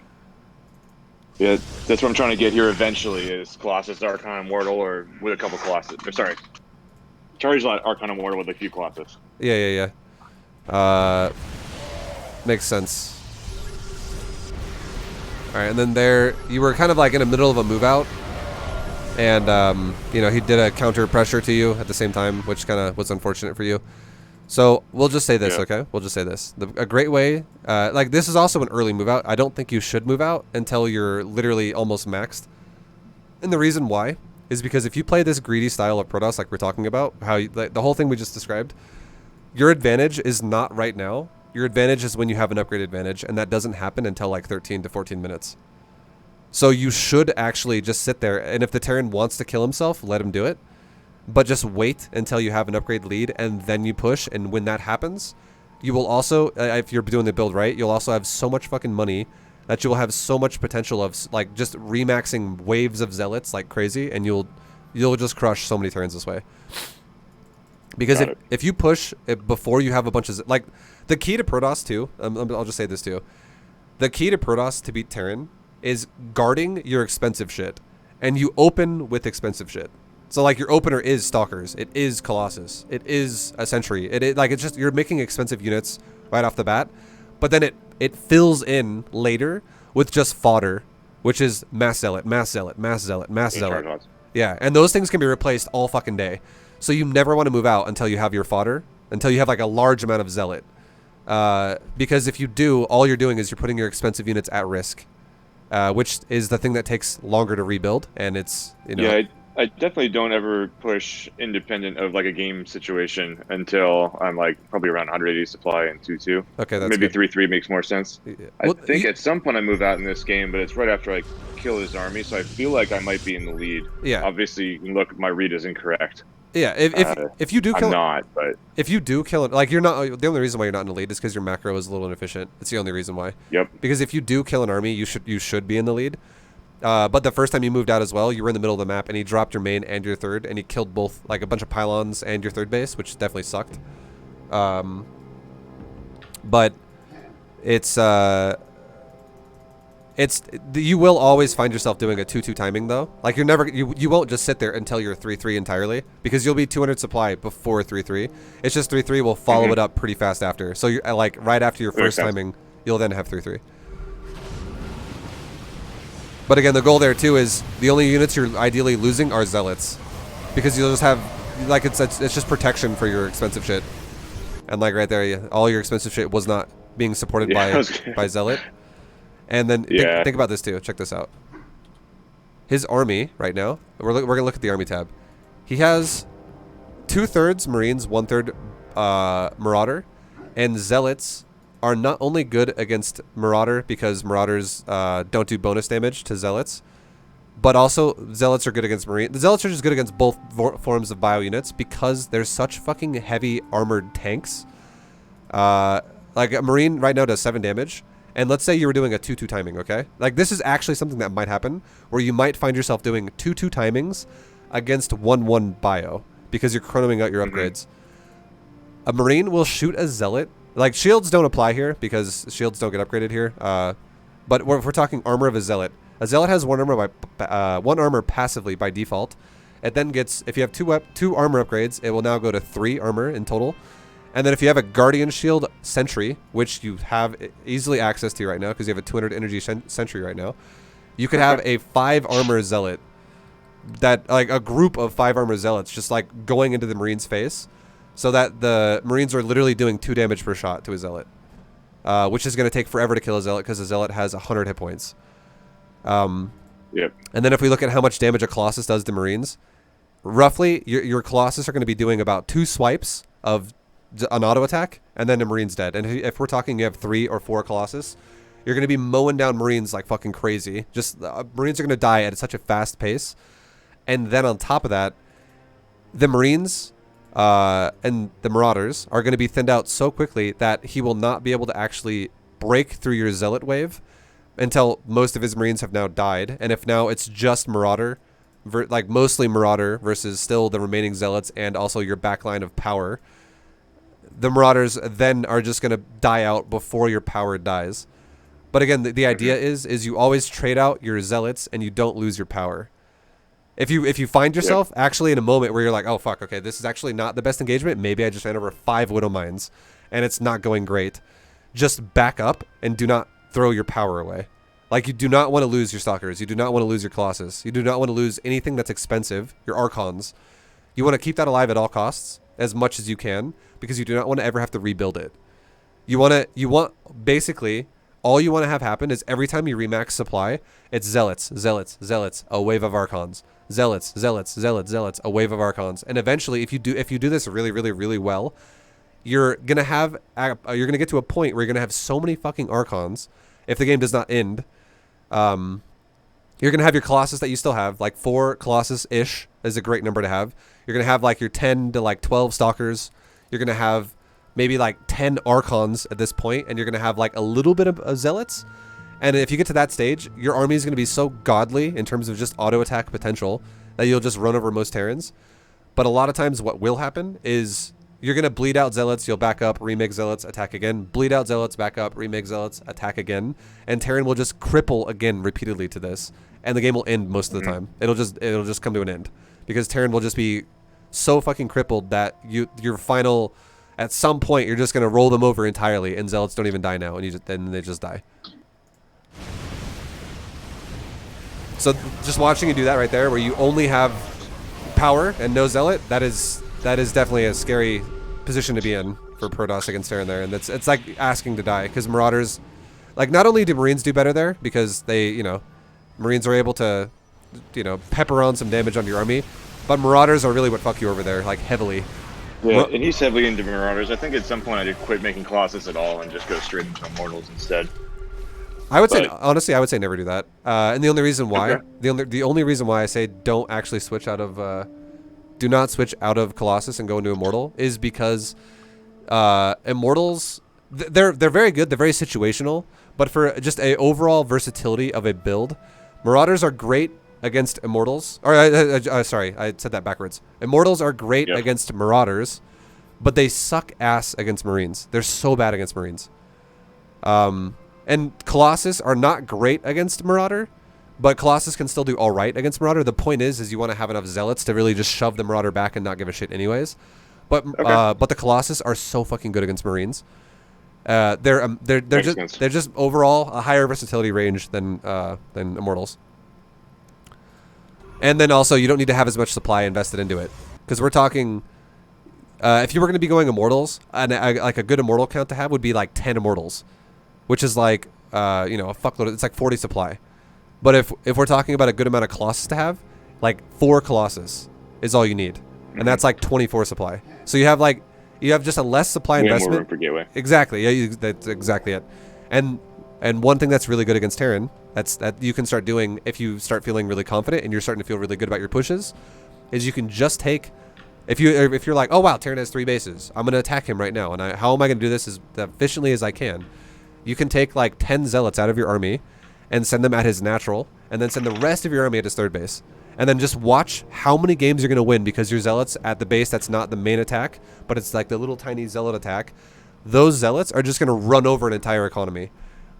Yeah, that's what I'm trying to get here eventually is Colossus, Archon, Immortal, or with a couple Colossus. Or sorry, Charizard, Archon, Immortal with a few Colossus. Yeah. Makes sense. All right, and then there, you were kind of like in the middle of a move out, and he did a counter pressure to you at the same time, which kind of was unfortunate for you. So we'll just say this, okay? We'll just say this. A great way, like this is also an early move out. I don't think you should move out until you're literally almost maxed. And the reason why is because if you play this greedy style of Protoss like we're talking about, like, the whole thing we just described, your advantage is not right now. Your advantage is when you have an upgrade advantage, and that doesn't happen until like 13 to 14 minutes. So you should actually just sit there, and if the Terran wants to kill himself, let him do it. But just wait until you have an upgrade lead, and then you push, and when that happens, you will also, if you're doing the build right, you'll also have so much fucking money that you will have so much potential of, like, just remaxing waves of Zealots like crazy, and you'll just crush so many turns this way. Because if you push before you have a bunch of, like, the key to Protoss too, I'll just say this too, the key to Protoss to beat Terran is guarding your expensive shit, and you open with expensive shit. So, like, your opener is Stalkers, it is Colossus, it is a Sentry, it's just, you're making expensive units right off the bat, but then it fills in later with just fodder, which is Mass Zealot, Mass Zealot, Mass Zealot, Mass Zealot. Yeah, and those things can be replaced all fucking day. So you never want to move out until you have your fodder, until you have, like, a large amount of Zealot. Because if you do, all you're doing is you're putting your expensive units at risk, which is the thing that takes longer to rebuild, and it's, Yeah, I definitely don't ever push independent of like a game situation until I'm like probably around 180 supply and 2-2. Okay, that's maybe good. 3-3 makes more sense. I think at some point I move out in this game, but it's right after I kill his army, so I feel like I might be in the lead. Yeah. Obviously, you can look, my read is incorrect. Yeah, if you do kill, I'm not, but if you do kill it, like, you're not, the only reason why you're not in the lead is because your macro is a little inefficient. It's the only reason why. Yep. Because if you do kill an army, you should be in the lead. But the first time you moved out as well, you were in the middle of the map, and he dropped your main and your third, and he killed both, like, a bunch of pylons and your third base, which definitely sucked. But you will always find yourself doing a 2-2 timing though. Like, you won't just sit there until you're 3-3 entirely, because you'll be 200 supply before 3-3. It's just 3-3 will follow it up pretty fast after. So you're like right after your first timing, you'll then have 3-3. But again, the goal there too is the only units you're ideally losing are Zealots, because you'll just have, like, it's just protection for your expensive shit. And like right there, all your expensive shit was not being supported by Zealot. And then think about this too. Check this out. His army right now, we're gonna look at the army tab. He has 2/3 Marines, 1/3 Marauder, and Zealots are not only good against Marauder because Marauders don't do bonus damage to Zealots. But also, Zealots are good against Marine. The Zealots are just good against both forms of bio units because they're such fucking heavy armored tanks. Like a Marine right now does 7 damage. And let's say you were doing a 2-2 timing, okay? Like this is actually something that might happen where you might find yourself doing 2-2 timings against 1-1 bio because you're chronoing out your upgrades. A Marine will shoot a Zealot. Like shields don't apply here because shields don't get upgraded here. But if we're talking armor of a Zealot has 1 armor by 1 armor passively by default. It then gets, if you have 2 armor upgrades, it will now go to 3 armor in total. And then if you have a Guardian Shield Sentry, which you have easily access to right now because you have a 200 energy Sentry right now, you could have a 5 armor Zealot, that like a group of 5 armor Zealots just like going into the Marine's face, so that the Marines are literally doing 2 damage per shot to a Zealot, which is going to take forever to kill a Zealot because a Zealot has 100 hit points. Yep. And then if we look at how much damage a Colossus does to Marines, roughly your Colossus are going to be doing about 2 swipes of an auto attack, and then the Marine's dead. And if we're talking you have 3 or 4 Colossus, you're going to be mowing down Marines like fucking crazy. Just Marines are going to die at such a fast pace. And then on top of that, the Marines and the Marauders are going to be thinned out so quickly that he will not be able to actually break through your Zealot wave until most of his Marines have now died. And if now it's just Marauder, like mostly Marauder versus still the remaining Zealots and also your backline of power, the Marauders then are just going to die out before your power dies. But again, the idea is you always trade out your Zealots and you don't lose your power. If you find yourself actually in a moment where you're like, oh fuck, okay, this is actually not the best engagement, maybe I just ran over 5 Widow Mines and it's not going great, just back up and do not throw your power away. Like, you do not want to lose your Stalkers, you do not want to lose your Colossus, you do not want to lose anything that's expensive, your Archons. You want to keep that alive at all costs, as much as you can, because you do not want to ever have to rebuild it. You want basically, all you want to have happen is every time you remax supply, it's Zealots, Zealots, Zealots, a wave of Archons. Zealots, Zealots, Zealots, Zealots, a wave of Archons. And eventually, if you do this really, really, really well, you're gonna get to a point where you're gonna have so many fucking Archons, if the game does not end, you're gonna have your Colossus that you still have, like 4 Colossus-ish is a great number to have. You're gonna have like your 10 to like 12 Stalkers. You're gonna have maybe like 10 Archons at this point, and you're gonna have like a little bit of Zealots. And if you get to that stage, your army is going to be so godly in terms of just auto attack potential that you'll just run over most Terrans. But a lot of times what will happen is you're going to bleed out Zealots, you'll back up, remake Zealots, attack again, bleed out Zealots, back up, remake Zealots, attack again, and Terran will just cripple again repeatedly to this, and the game will end most of the time. It'll just come to an end because Terran will just be so fucking crippled that your final, at some point you're just going to roll them over entirely, and Zealots don't even die now, and then they just die. So just watching you do that right there, where you only have power and no Zealot, that is definitely a scary position to be in for Protoss against Terran there, and it's like asking to die, because Marauders, like, not only do Marines do better there because they, Marines are able to, pepper on some damage on your army, but Marauders are really what fuck you over there, like, heavily. Yeah, and he's heavily into Marauders. I think at some point I did quit making Colossus at all and just go straight into Immortals instead. I would say, honestly, I would say never do that. And the only reason why, the only reason why I say don't actually switch out of, do not switch out of Colossus and go into Immortal is because Immortals, they're very good, they're very situational, but for just a overall versatility of a build, Marauders are great against Immortals. Or sorry, I said that backwards. Immortals are great against Marauders, but they suck ass against Marines. They're so bad against Marines. And Colossus are not great against Marauder, but Colossus can still do all right against Marauder. The point is you want to have enough Zealots to really just shove the Marauder back and not give a shit anyways. But the Colossus are so fucking good against Marines. They're just overall a higher versatility range than Immortals. And then also you don't need to have as much supply invested into it, because we're talking. If you were going to be going Immortals, like a good Immortal count to have would be like 10 Immortals. Which is like, a fuckload. It's like 40 supply. But if we're talking about a good amount of Colossus to have, like 4 Colossus is all you need, and that's like 24 supply. So you have just a less supply investment. More room for gateway. Exactly. Yeah, that's exactly it. And one thing that's really good against Terran that you can start doing if you start feeling really confident and you're starting to feel really good about your pushes, is you can just take, if you're like, oh wow, Terran has 3 bases, I'm gonna attack him right now, and how am I gonna do this as efficiently as I can? You can take like 10 zealots out of your army and send them at his natural, and then send the rest of your army at his 3rd base, and then just watch how many games you're gonna win because your zealots at the base that's not the main attack, but it's like the little tiny zealot attack. Those zealots are just gonna run over an entire economy.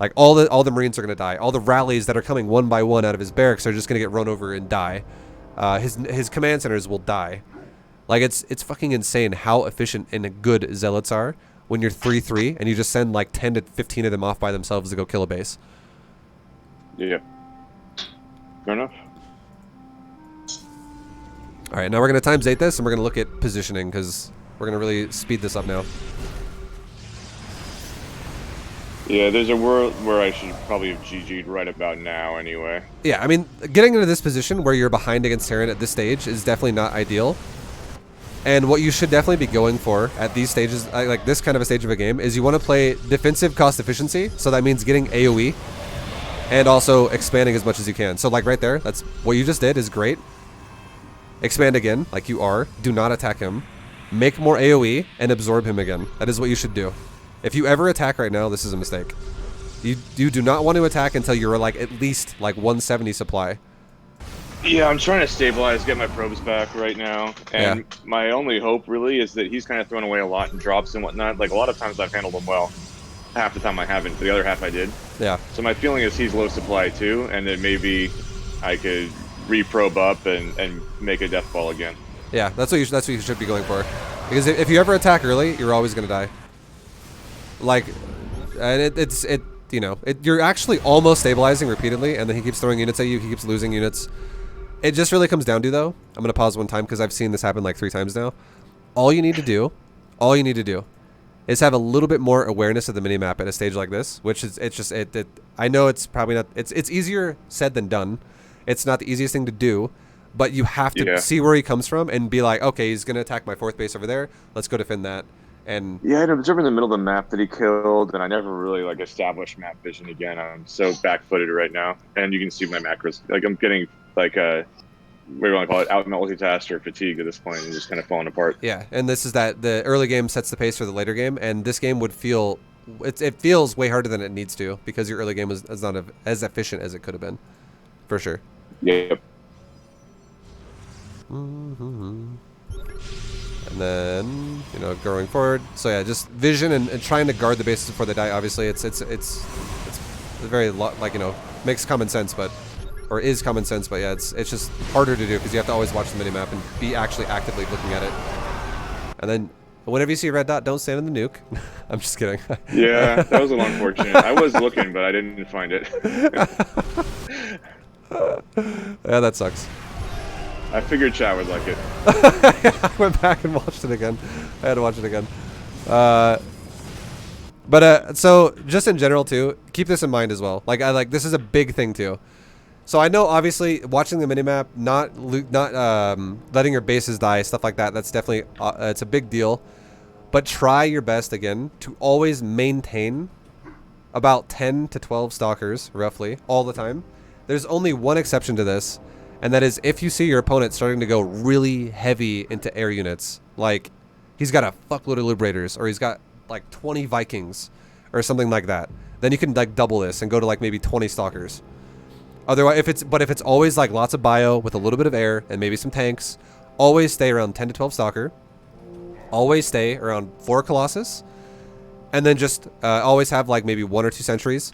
Like all the Marines are gonna die. All the rallies that are coming one by one out of his barracks are just gonna get run over and die. His command centers will die. Like it's fucking insane how efficient and good zealots are when you're 3-3 and you just send like 10 to 15 of them off by themselves to go kill a base. Yeah. Fair enough. All right, now we're gonna times 8 this and we're gonna look at positioning because we're gonna really speed this up now. Yeah, there's a world where I should probably have GG'd right about now anyway. Yeah, I mean, getting into this position where you're behind against Terran at this stage is definitely not ideal. And what you should definitely be going for at these stages, like this kind of a stage of a game, is you want to play defensive cost efficiency. So that means getting AoE and also expanding as much as you can. So like right there, that's what you just did is great. Expand again, like you are. Do not attack him. Make more AoE and absorb him again. That is what you should do. If you ever attack right now, this is a mistake. You do not want to attack until you're like at least like 170 supply. Yeah, I'm trying to stabilize, get my probes back right now, and my only hope really is that he's kind of thrown away a lot in drops and whatnot. Like a lot of times I've handled him well. Half the time I haven't, but the other half I did. Yeah. So my feeling is he's low supply too, and then maybe I could re-probe up and make a death ball again. Yeah, that's what you should be going for. Because if you ever attack early, you're always gonna die. Like, and you're actually almost stabilizing repeatedly, and then he keeps throwing units at you. He keeps losing units. It just really comes down to, though, I'm gonna pause one time because I've seen this happen like 3 times now. All you need to do is have a little bit more awareness of the minimap at a stage like this, which is I know it's probably not. It's easier said than done. It's not the easiest thing to do, but you have to see where he comes from and be like, okay, he's gonna attack my 4th base over there. Let's go defend that. And yeah, I'd observe in the middle of the map that he killed, and I never really like established map vision again. I'm so back-footed right now, and you can see my macros. Like I'm getting like what do you want to call it, out multitask or fatigue at this point, and just kind of falling apart. Yeah, and this is that the early game sets the pace for the later game, and this game would feel it feels way harder than it needs to because your early game is not as efficient as it could have been, for sure. Yep. And then, going forward. So yeah, just vision and trying to guard the bases before they die. Obviously, it's very makes common sense, or is common sense. But yeah, it's just harder to do because you have to always watch the minimap and be actually actively looking at it. And then whenever you see a red dot, don't stand in the nuke. I'm just kidding. Yeah, that was a little unfortunate. I was looking, but I didn't find it. Yeah, that sucks. I figured chat would like it. I went back and watched it again. I had to watch it again. So just in general too, keep this in mind as well. Like this is a big thing too. So I know obviously watching the minimap, not letting your bases die, stuff like that. That's definitely it's a big deal. But try your best again to always maintain about 10 to 12 stalkers roughly all the time. There's only one exception to this. And that is if you see your opponent starting to go really heavy into air units, like he's got a fuckload of Liberators or he's got like 20 Vikings or something like that, then you can like double this and go to like maybe 20 Stalkers. Otherwise, if it's always like lots of bio with a little bit of air and maybe some tanks, always stay around 10 to 12 Stalker. Always stay around 4 Colossus. And then just always have like maybe 1 or 2 sentries.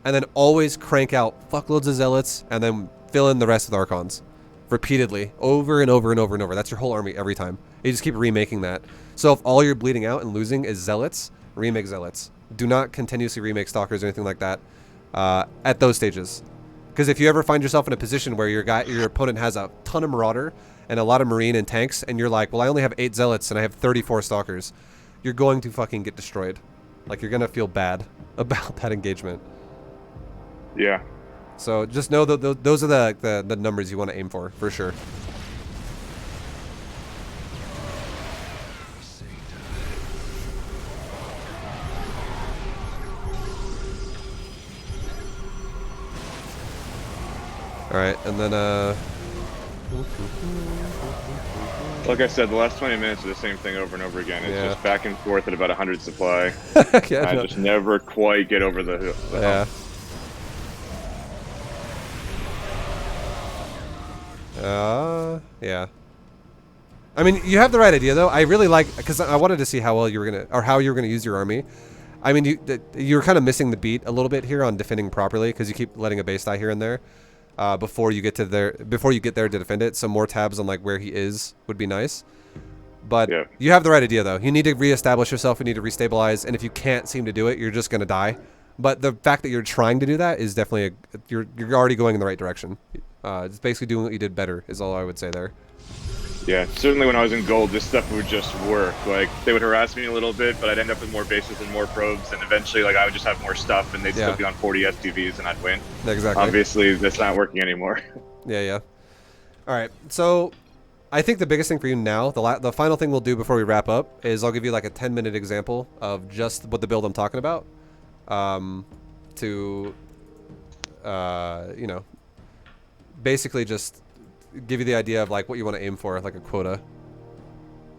And then always crank out fuckloads of Zealots and then fill in the rest with Archons repeatedly over and over and over and over. That's your whole army every time. You just keep remaking that. So if all you're bleeding out and losing is Zealots, remake Zealots. Do not continuously remake Stalkers or anything like that at those stages. Because if you ever find yourself in a position where your opponent has a ton of Marauder and a lot of Marine and tanks, and you're like, well, I only have 8 Zealots and I have 34 Stalkers, you're going to fucking get destroyed. Like, you're going to feel bad about that engagement. Yeah. So just know that those are the numbers you want to aim for sure. right, and then Like I said, the last 20 minutes are the same thing over and over again. It's yeah. just back and forth at about 100 supply. Yeah, I no. just never quite get over the Yeah. hump. Yeah. I mean, you have the right idea though. I really like, because I wanted to see how well you were gonna, or how you were gonna use your army. I mean, you're kind of missing the beat a little bit here on defending properly because you keep letting a base die here and there before you get there to defend it. So more tabs on like where he is would be nice. But Yeah. you have the right idea though. You need to reestablish yourself. You need to restabilize, and if you can't seem to do it, you're just gonna die. But the fact that you're trying to do that is definitely you're already going in the right direction. It's basically doing what you did better is all I would say there. Yeah, certainly when I was in gold, this stuff would just work. Like, they would harass me a little bit, but I'd end up with more bases and more probes, and eventually, like, I would just have more stuff, and they'd still be on 40 SPVs, and I'd win. Exactly. Obviously, that's not working anymore. Yeah. All right, so I think the biggest thing for you now, the final thing we'll do before we wrap up, is I'll give you like a 10-minute example of just what the build I'm talking about, to, you know, basically just give you the idea of like what you want to aim for, like a quota. All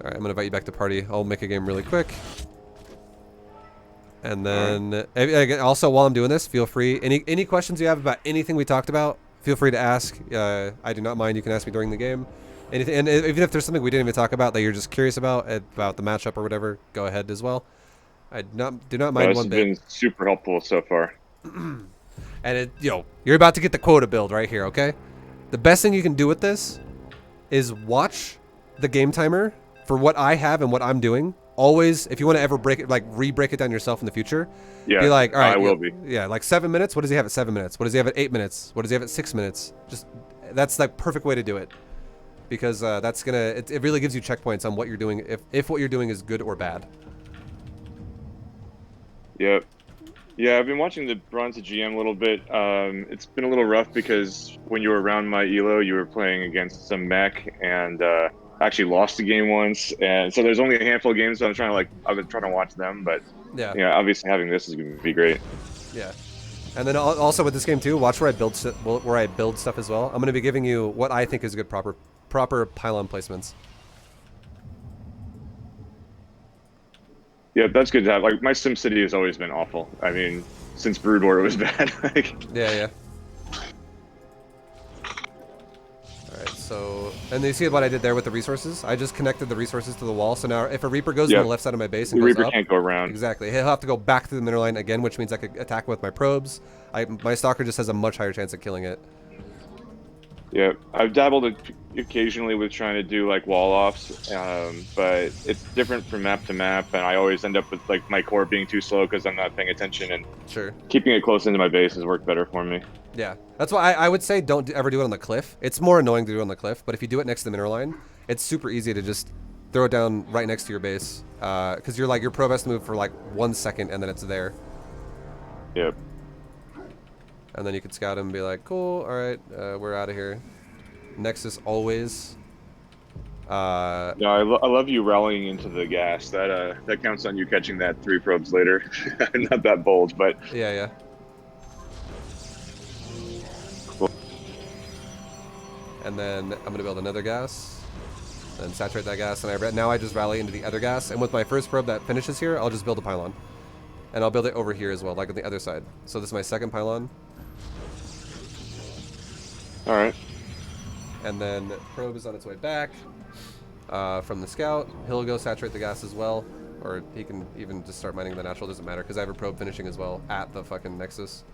right, I'm gonna invite you back to party. I'll make a game really quick. And then also while I'm doing this, feel free, any questions you have about anything we talked about, feel free to ask. I do not mind. You can ask me during the game. Anything, and even if there's something we didn't even talk about that you're just curious about the matchup or whatever, go ahead as well. I do not mind one bit. This has been super helpful so far. And you're about to get the quota build right here, okay? The best thing you can do with this is watch the game timer for what I have and what I'm doing. Always, if you want to ever break it, like re-break it down yourself in the future, yeah, be like, all right, I will be. Yeah, like 7 minutes. What does he have at 7 minutes? What does he have at 8 minutes? What does he have at 6 minutes? Just that's the perfect way to do it, because that's gonna it really gives you checkpoints on what you're doing if what you're doing is good or bad. Yep. Yeah, I've been watching the Bronze GM a little bit. It's been a little rough because when you were around my elo, you were playing against some mech, and actually lost the game once. And so there's only a handful of games, so I've been trying to watch them. But yeah, obviously having this is going to be great. Yeah, and then also with this game too, watch where I build stuff as well. I'm going to be giving you what I think is good proper pylon placements. Yeah, that's good to have. Like, my SimCity has always been awful. I mean, since Brood War, it was bad. Yeah. Alright, so... And you see what I did there with the resources? I just connected the resources to the wall, so now if a Reaper goes on the left side of my base and the goes Reaper up... can't go around. Exactly. He'll have to go back to the middle line again, which means I could attack with my probes. My Stalker just has a much higher chance of killing it. Yeah, I've dabbled occasionally with trying to do like wall offs, but it's different from map to map, and I always end up with like my core being too slow because I'm not paying attention, and keeping it close into my base has worked better for me. Yeah, that's why I would say don't ever do it on the cliff. It's more annoying to do it on the cliff, but if you do it next to the mineral line, it's super easy to just throw it down right next to your base, because your probe has to move for like 1 second and then it's there. Yep. And then you can scout him and be like, cool, all right, we're out of here. Nexus always. Yeah, I love you rallying into the gas. That counts on you catching that 3 probes later. Not that bold, but yeah. Cool. And then I'm gonna build another gas, and saturate that gas, and now I just rally into the other gas. And with my first probe that finishes here, I'll just build a pylon, and I'll build it over here as well, like on the other side. So this is my second pylon. All right. And then probe is on its way back from the scout. He'll go saturate the gas as well, or he can even just start mining the natural. Doesn't matter because I have a probe finishing as well at the fucking nexus.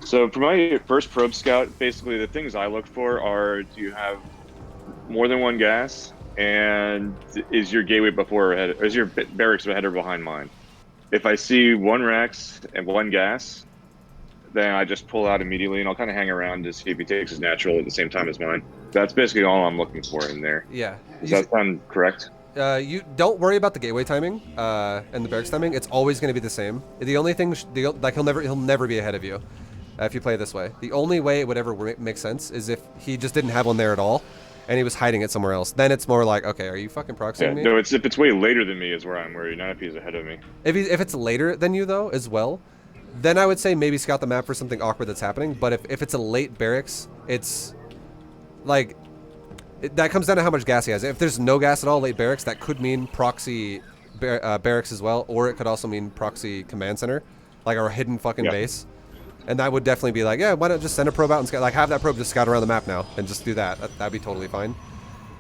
So for my first probe scout, basically the things I look for are: do you have more than one gas, and is your gateway before or ahead, or is your barracks ahead or behind mine? If I see 1 Rax and 1 gas, then I just pull out immediately, and I'll kind of hang around to see if he takes his natural at the same time as mine. That's basically all I'm looking for in there. Yeah. Does that sound correct? You don't worry about the gateway timing and the barracks timing. It's always going to be the same. The only thing, like he'll never be ahead of you if you play this way. The only way it would ever make sense is if he just didn't have one there at all, and he was hiding it somewhere else. Then it's more like, okay, are you fucking proxying me? No, if it's way later than me is where I'm worried, not if he's ahead of me. If it's later than you though, as well, Then I would say maybe scout the map for something awkward that's happening. But if it's a late barracks, it's like that comes down to how much gas he has. If there's no gas at all, late barracks, that could mean proxy barracks as well, or it could also mean proxy command center, like our hidden fucking base. And that would definitely be like, yeah, why not just send a probe out and scout, like have that probe just scout around the map now and just do that. That'd be totally fine.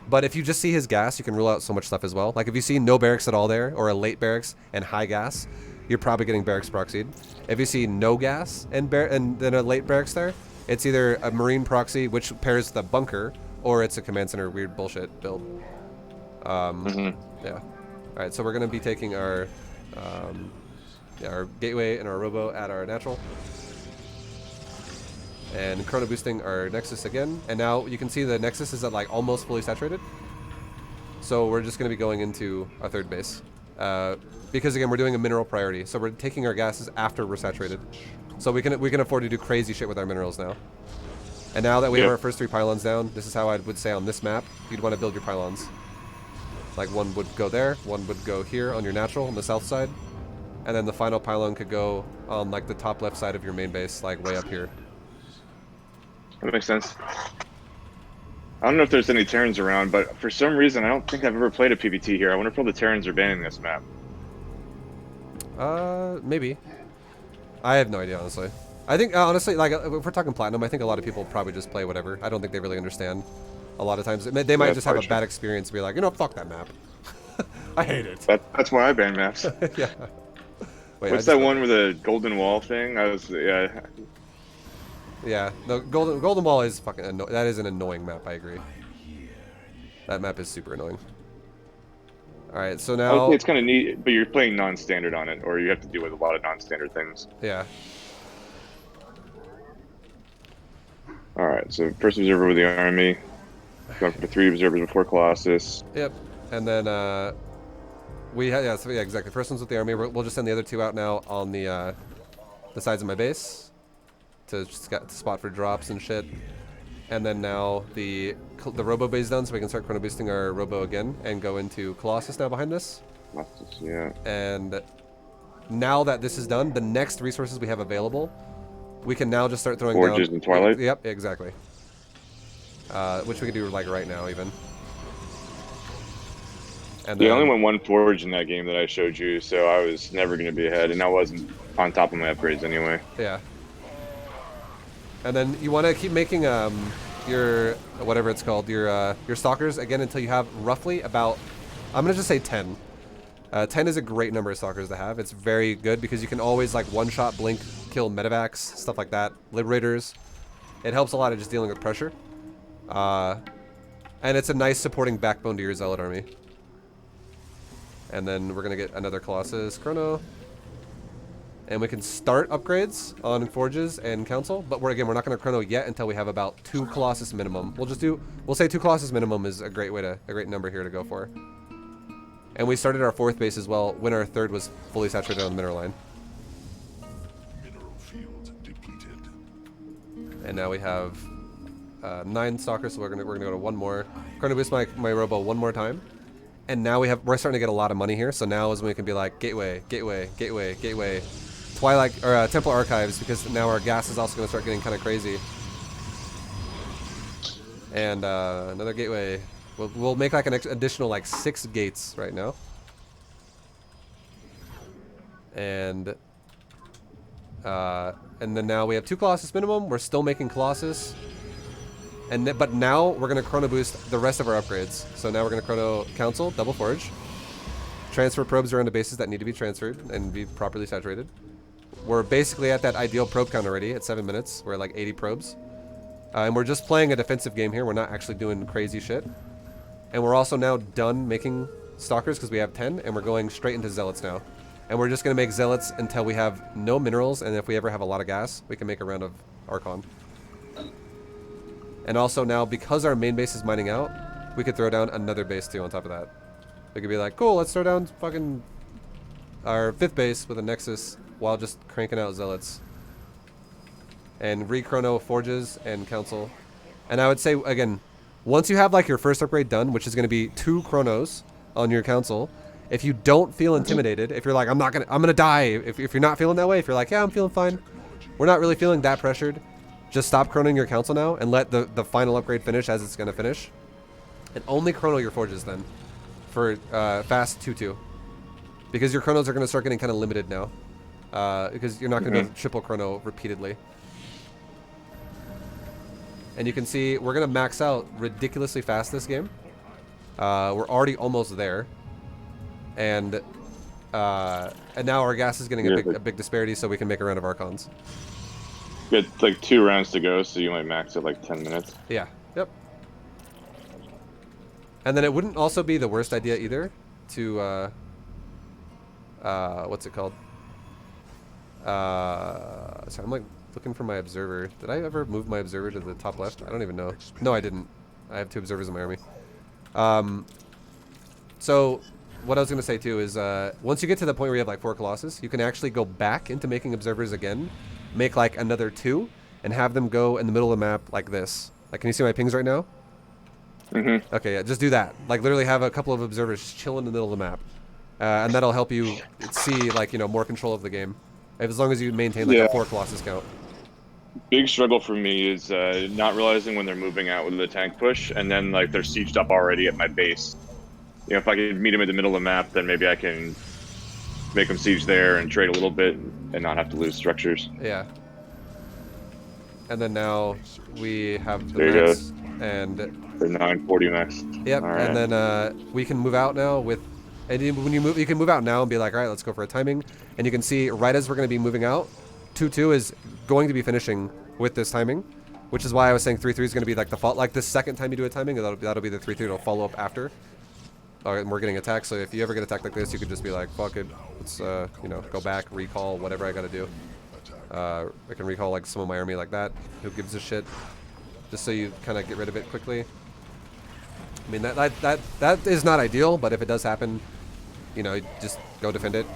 But if you just see his gas, you can rule out so much stuff as well. Like if you see no barracks at all there, or a late barracks and high gas, you're probably getting barracks proxied. If you see no gas and then a late barracks there, it's either a marine proxy, which pairs the bunker, or it's a command center weird bullshit build. Yeah. All right, so we're gonna be taking our gateway and our robo at our natural, and chrono boosting our nexus again. And now you can see the nexus is at like almost fully saturated. So we're just gonna be going into our third base, because again we're doing a mineral priority. So we're taking our gases after we're saturated, so we can afford to do crazy shit with our minerals now. And now that we have our first 3 pylons down, this is how I would say on this map, you'd want to build your pylons. Like one would go there, one would go here on your natural on the south side, and then the final pylon could go on like the top left side of your main base, like way up here. That makes sense. I don't know if there's any Terrans around, but for some reason I don't think I've ever played a PvT here. I wonder if all the Terrans are banning this map. Maybe. I have no idea, honestly. I think, honestly, like, if we're talking Platinum, I think a lot of people probably just play whatever. I don't think they really understand a lot of times. They might just have a bad experience and be like, you know, fuck that map. I hate it. That's why I ban maps. Yeah. Wait, what's that one with the golden wall thing? Yeah, the golden wall is fucking that is an annoying map, I agree. That map is super annoying. Alright, so now... Okay, it's kind of neat, but you're playing non-standard on it, or you have to deal with a lot of non-standard things. Yeah. Alright, so first observer with the army. Going for the 3 observers before Colossus. Yep, and then exactly. First one's with the army. We'll just send the other 2 out now on the sides of my base to spot for drops and shit. And then now the robo base done, so we can start chrono boosting our robo again and go into Colossus now behind this. Colossus, yeah. And now that this is done, the next resources we have available, we can now just start throwing Forges down... and Twilight? Yep, exactly. Which we can do like right now even. And I only went 1 forge in that game that I showed you, so I was never going to be ahead, and I wasn't on top of my upgrades anyway. Yeah. And then you want to keep making your whatever it's called, your stalkers again until you have roughly about, I'm gonna just say 10. 10 is a great number of stalkers to have. It's very good because you can always like one-shot blink kill medevacs, stuff like that, liberators. It helps a lot of just dealing with pressure. And it's a nice supporting backbone to your zealot army. And then we're gonna get another Colossus chrono. And we can start upgrades on Forges and Council, but we're not going to chrono yet until we have about 2 Colossus minimum. We'll say 2 Colossus minimum is a great number here to go for. And we started our 4th base as well when our 3rd was fully saturated on the mineral line. Mineral field depleted. And now we have 9 stalkers, so we're gonna go to 1 more. Chrono boost my robo 1 more time. And now we're starting to get a lot of money here, so now is when we can be like gateway, gateway, gateway, gateway. Twilight or Temple Archives, because now our gas is also going to start getting kind of crazy. And another gateway. We'll make like an additional like 6 gates right now. And then now we have 2 Colossus minimum. We're still making Colossus. But now we're going to chrono boost the rest of our upgrades. So now we're going to chrono Council, double forge. Transfer probes around to bases that need to be transferred and be properly saturated. We're basically at that ideal probe count already at 7 minutes. We're at like 80 probes. And we're just playing a defensive game here. We're not actually doing crazy shit. And we're also now done making stalkers because we have 10, and we're going straight into zealots now. And we're just going to make zealots until we have no minerals, and if we ever have a lot of gas, we can make a round of Archon. And also now, because our main base is mining out, we could throw down another base too on top of that. We could be like, cool, let's throw down fucking our 5th base with a Nexus while just cranking out zealots. And re-chrono Forges and Council. And I would say, again, once you have like your first upgrade done, which is going to be 2 chronos on your Council, If you don't feel intimidated, if you're like, I'm gonna die, if you're not feeling that way, if you're like, yeah, I'm feeling fine, we're not really feeling that pressured, just stop chronoing your council now and let the final upgrade finish as it's gonna finish. And only chrono your forges then for fast 2-2. Because your chronos are gonna start getting kind of limited now. Because you're not gonna be able to triple chrono repeatedly. And you can see we're gonna max out ridiculously fast this game. We're already almost there. And now our gas is getting a big disparity, so we can make a round of Archons. Got like 2 rounds to go, so you might max at like 10 minutes. Yeah. Yep. And then it wouldn't also be the worst idea either to what's it called? Sorry, I'm like looking for my observer. Did I ever move my observer to the top left? I don't even know. No, I didn't. I have 2 observers in my army. So what I was going to say too is once you get to the point where you have like 4 Colossus, you can actually go back into making observers again, make like another 2, and have them go in the middle of the map like this. Like, can you see my pings right now? Mm-hmm. Okay, yeah, just do that. Like, literally have a couple of observers chill in the middle of the map. And that'll help you see, like, you know, more control of the game. As long as you maintain, like, a 4 Colossus count. Big struggle for me is not realizing when they're moving out with the tank push, and then, like, they're sieged up already at my base. You know, if I could meet them in the middle of the map, then maybe I can make them siege there and trade a little bit and not have to lose structures. Yeah. And then now we have the There max. And for 940 max. Yep, All right. and then we can move out now with, and when you move, you can move out now and be like, all right, let's go for a timing. And you can see right as we're going to be moving out, 2-2 is going to be finishing with this timing, which is why I was saying 3-3 is going to be like the fault. Like the second time you do a timing, that'll be the 3-3. It'll follow up after. And we're getting attacked, so if you ever get attacked like this, you could just be like, fuck it, let's you know, go back, recall, whatever I got to do. I can recall like some of my army like that. Who gives a shit? Just so you kind of get rid of it quickly. I mean, that is not ideal, but if it does happen, you know, just go defend it.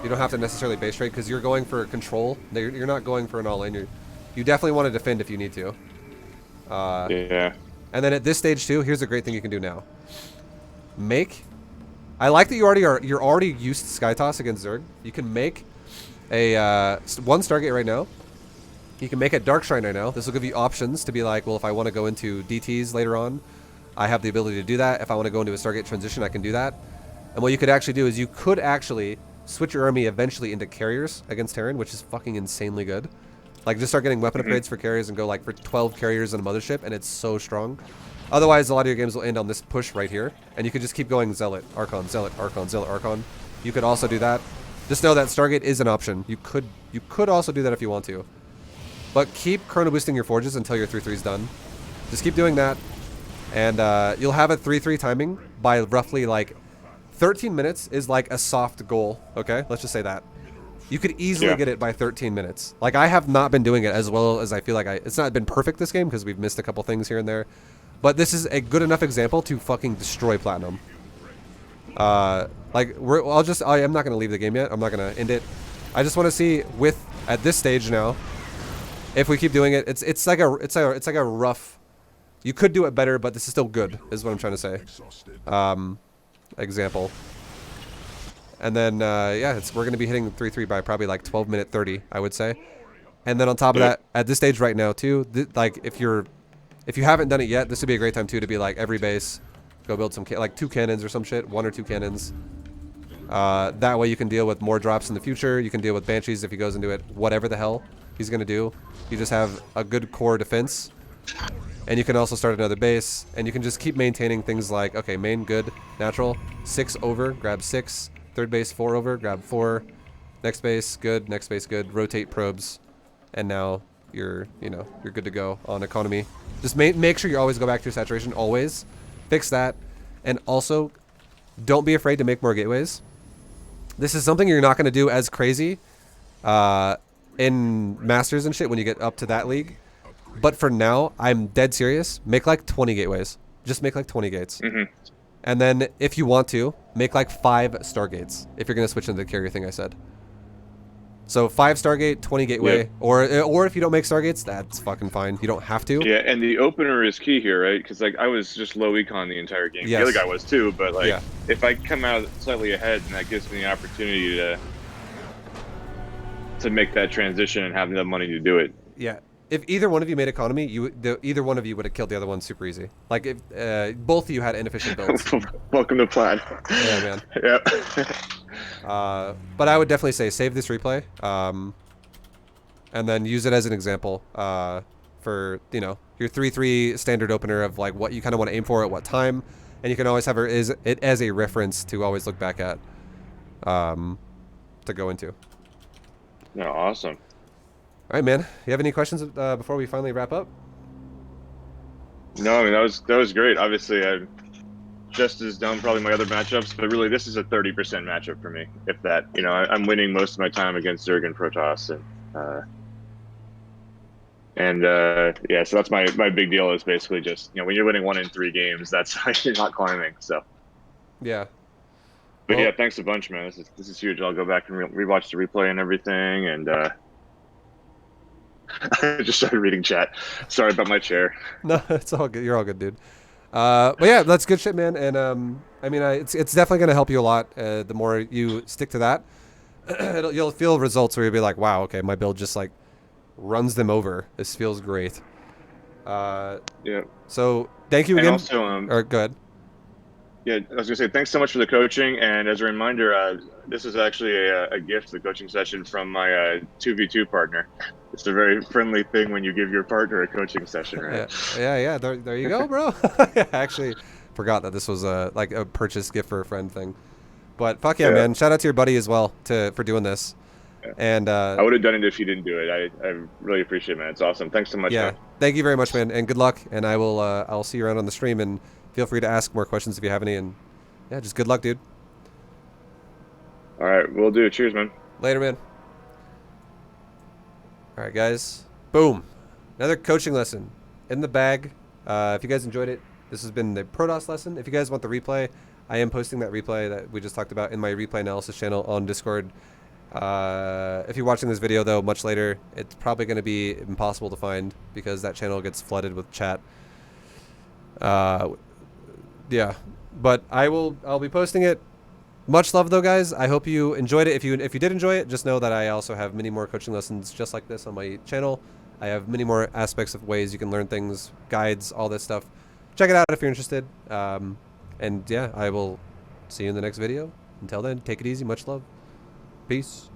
You don't have to necessarily base trade because you're going for control. You're not going for an all-in. You definitely want to defend if you need to. Yeah. And then at this stage too, here's a great thing you can do now. I like that you're already used to Sky Toss against Zerg. You can make a 1 Stargate right now. You can make a Dark Shrine right now. This will give you options to be like, well, if I want to go into DTs later on, I have the ability to do that. If I want to go into a Stargate transition, I can do that. And what you could actually do is you could actually switch your army eventually into carriers against Terran, which is fucking insanely good. Like, just start getting weapon upgrades for carriers and go like for 12 carriers and a mothership, and it's so strong. Otherwise, a lot of your games will end on this push right here, and you could just keep going Zealot, Archon, Zealot, Archon, Zealot, Archon. You could also do that. Just know that Stargate is an option. You could also do that if you want to. But keep chrono boosting your forges until your 3-3 is done. Just keep doing that. And you'll have a 3-3 timing by roughly like 13 minutes is like a soft goal. Okay, let's just say that. You could easily get it by 13 minutes. Like, I have not been doing it as well as I feel like it's not been perfect this game because we've missed a couple things here and there. But this is a good enough example to fucking destroy Platinum. Like, I'm not going to leave the game yet. I'm not going to end it. I just want to see at this stage now, if we keep doing it, it's like a rough. You could do it better, but this is still good, is what I'm trying to say. Example. And then yeah, we're gonna be hitting 3-3 by probably like 12:30, I would say. And then on top of that, at this stage right now too, like if you haven't done it yet, this would be a great time too to be like every base, go build some like 2 cannons or some shit, 1 or 2 cannons. That way you can deal with more drops in the future. You can deal with Banshees if he goes into it, whatever the hell he's gonna do. You just have a good core defense, and you can also start another base, and you can just keep maintaining things like, okay, main good, natural, 6 over, grab 6, third base 4 over, grab 4, next base good, next base good, rotate probes, and now you're good to go on economy. Just make sure you always go back to your saturation, always fix that, and also don't be afraid to make more gateways. This is something you're not going to do as crazy in Masters and shit when you get up to that league. But for now, I'm dead serious. Make like 20 gateways. Just make like 20 gates. And then if you want to, make like 5 Stargates if you're going to switch into the carrier thing I said. So 5 Stargate, 20 Gateway, Yep. or if you don't make Stargates, that's fucking fine. You don't have to. Yeah, and the opener is key here, right? Because like I was just low econ the entire game. The other Yes. guy was too, but like Yeah. if I come out slightly ahead, then that gives me the opportunity to make that transition and have enough money to do it. Yeah. If either one of you made economy, either one of you would have killed the other one super easy. Like if both of you had inefficient builds. Welcome to Plaid. Yeah, man. Yep. But I would definitely say save this replay, and then use it as an example for your 3-3 standard opener of like what you kind of want to aim for at what time, and you can always have it as a reference to always look back at, to go into. No, awesome. All right, man. You have any questions before we finally wrap up? No, I mean that was great. Obviously, I'm just as done probably my other matchups, but really this is a 30% matchup for me. If that, I'm winning most of my time against Zerg and Protoss, and yeah, so that's my big deal is basically just when you're winning 1 in 3 games, that's how you're not climbing. So Yeah. but Well, yeah, thanks a bunch, man. This is huge. I'll go back and rewatch the replay and everything, and I just started reading chat. Sorry about my chair. no, it's all good. You're all good, dude. But yeah, that's good shit, man. And I mean, it's definitely gonna help you a lot. The more you stick to that, you'll feel results where you'll be like, wow, okay, my build just like runs them over. This feels great. Yeah. So thank you And again. also, Or go ahead. yeah, I was gonna say thanks so much for the coaching. And as a reminder, this is actually a gift, the coaching session from my 2v2 partner. It's a very friendly thing when you give your partner a coaching session, right? Yeah. There you go, bro. I actually forgot that this was like a purchase gift for a friend thing. But fuck yeah, man! Shout out to your buddy as well for doing this. Yeah. And I would have done it if you didn't do it. I really appreciate it, man. It's awesome. Thanks so much, yeah, man. thank you very much, man, and good luck. And I'll see you around on the stream, and feel free to ask more questions if you have any. And yeah, just good luck, dude. All right, we'll do. Cheers, man. Later, man. All right, guys. Boom. Another coaching lesson in the bag. If you guys enjoyed it, this has been the Protoss lesson. If you guys want the replay, I am posting that replay that we just talked about in my replay analysis channel on Discord. If you're watching this video, though, much later, it's probably going to be impossible to find because that channel gets flooded with chat. Yeah, but I'll be posting it. Much love, though, guys. I hope you enjoyed it. If you did enjoy it, just know that I also have many more coaching lessons just like this on my channel. I have many more aspects of ways you can learn things, guides, all this stuff. Check it out if you're interested. And yeah, I will see you in the next video. Until then, take it easy. Much love. Peace.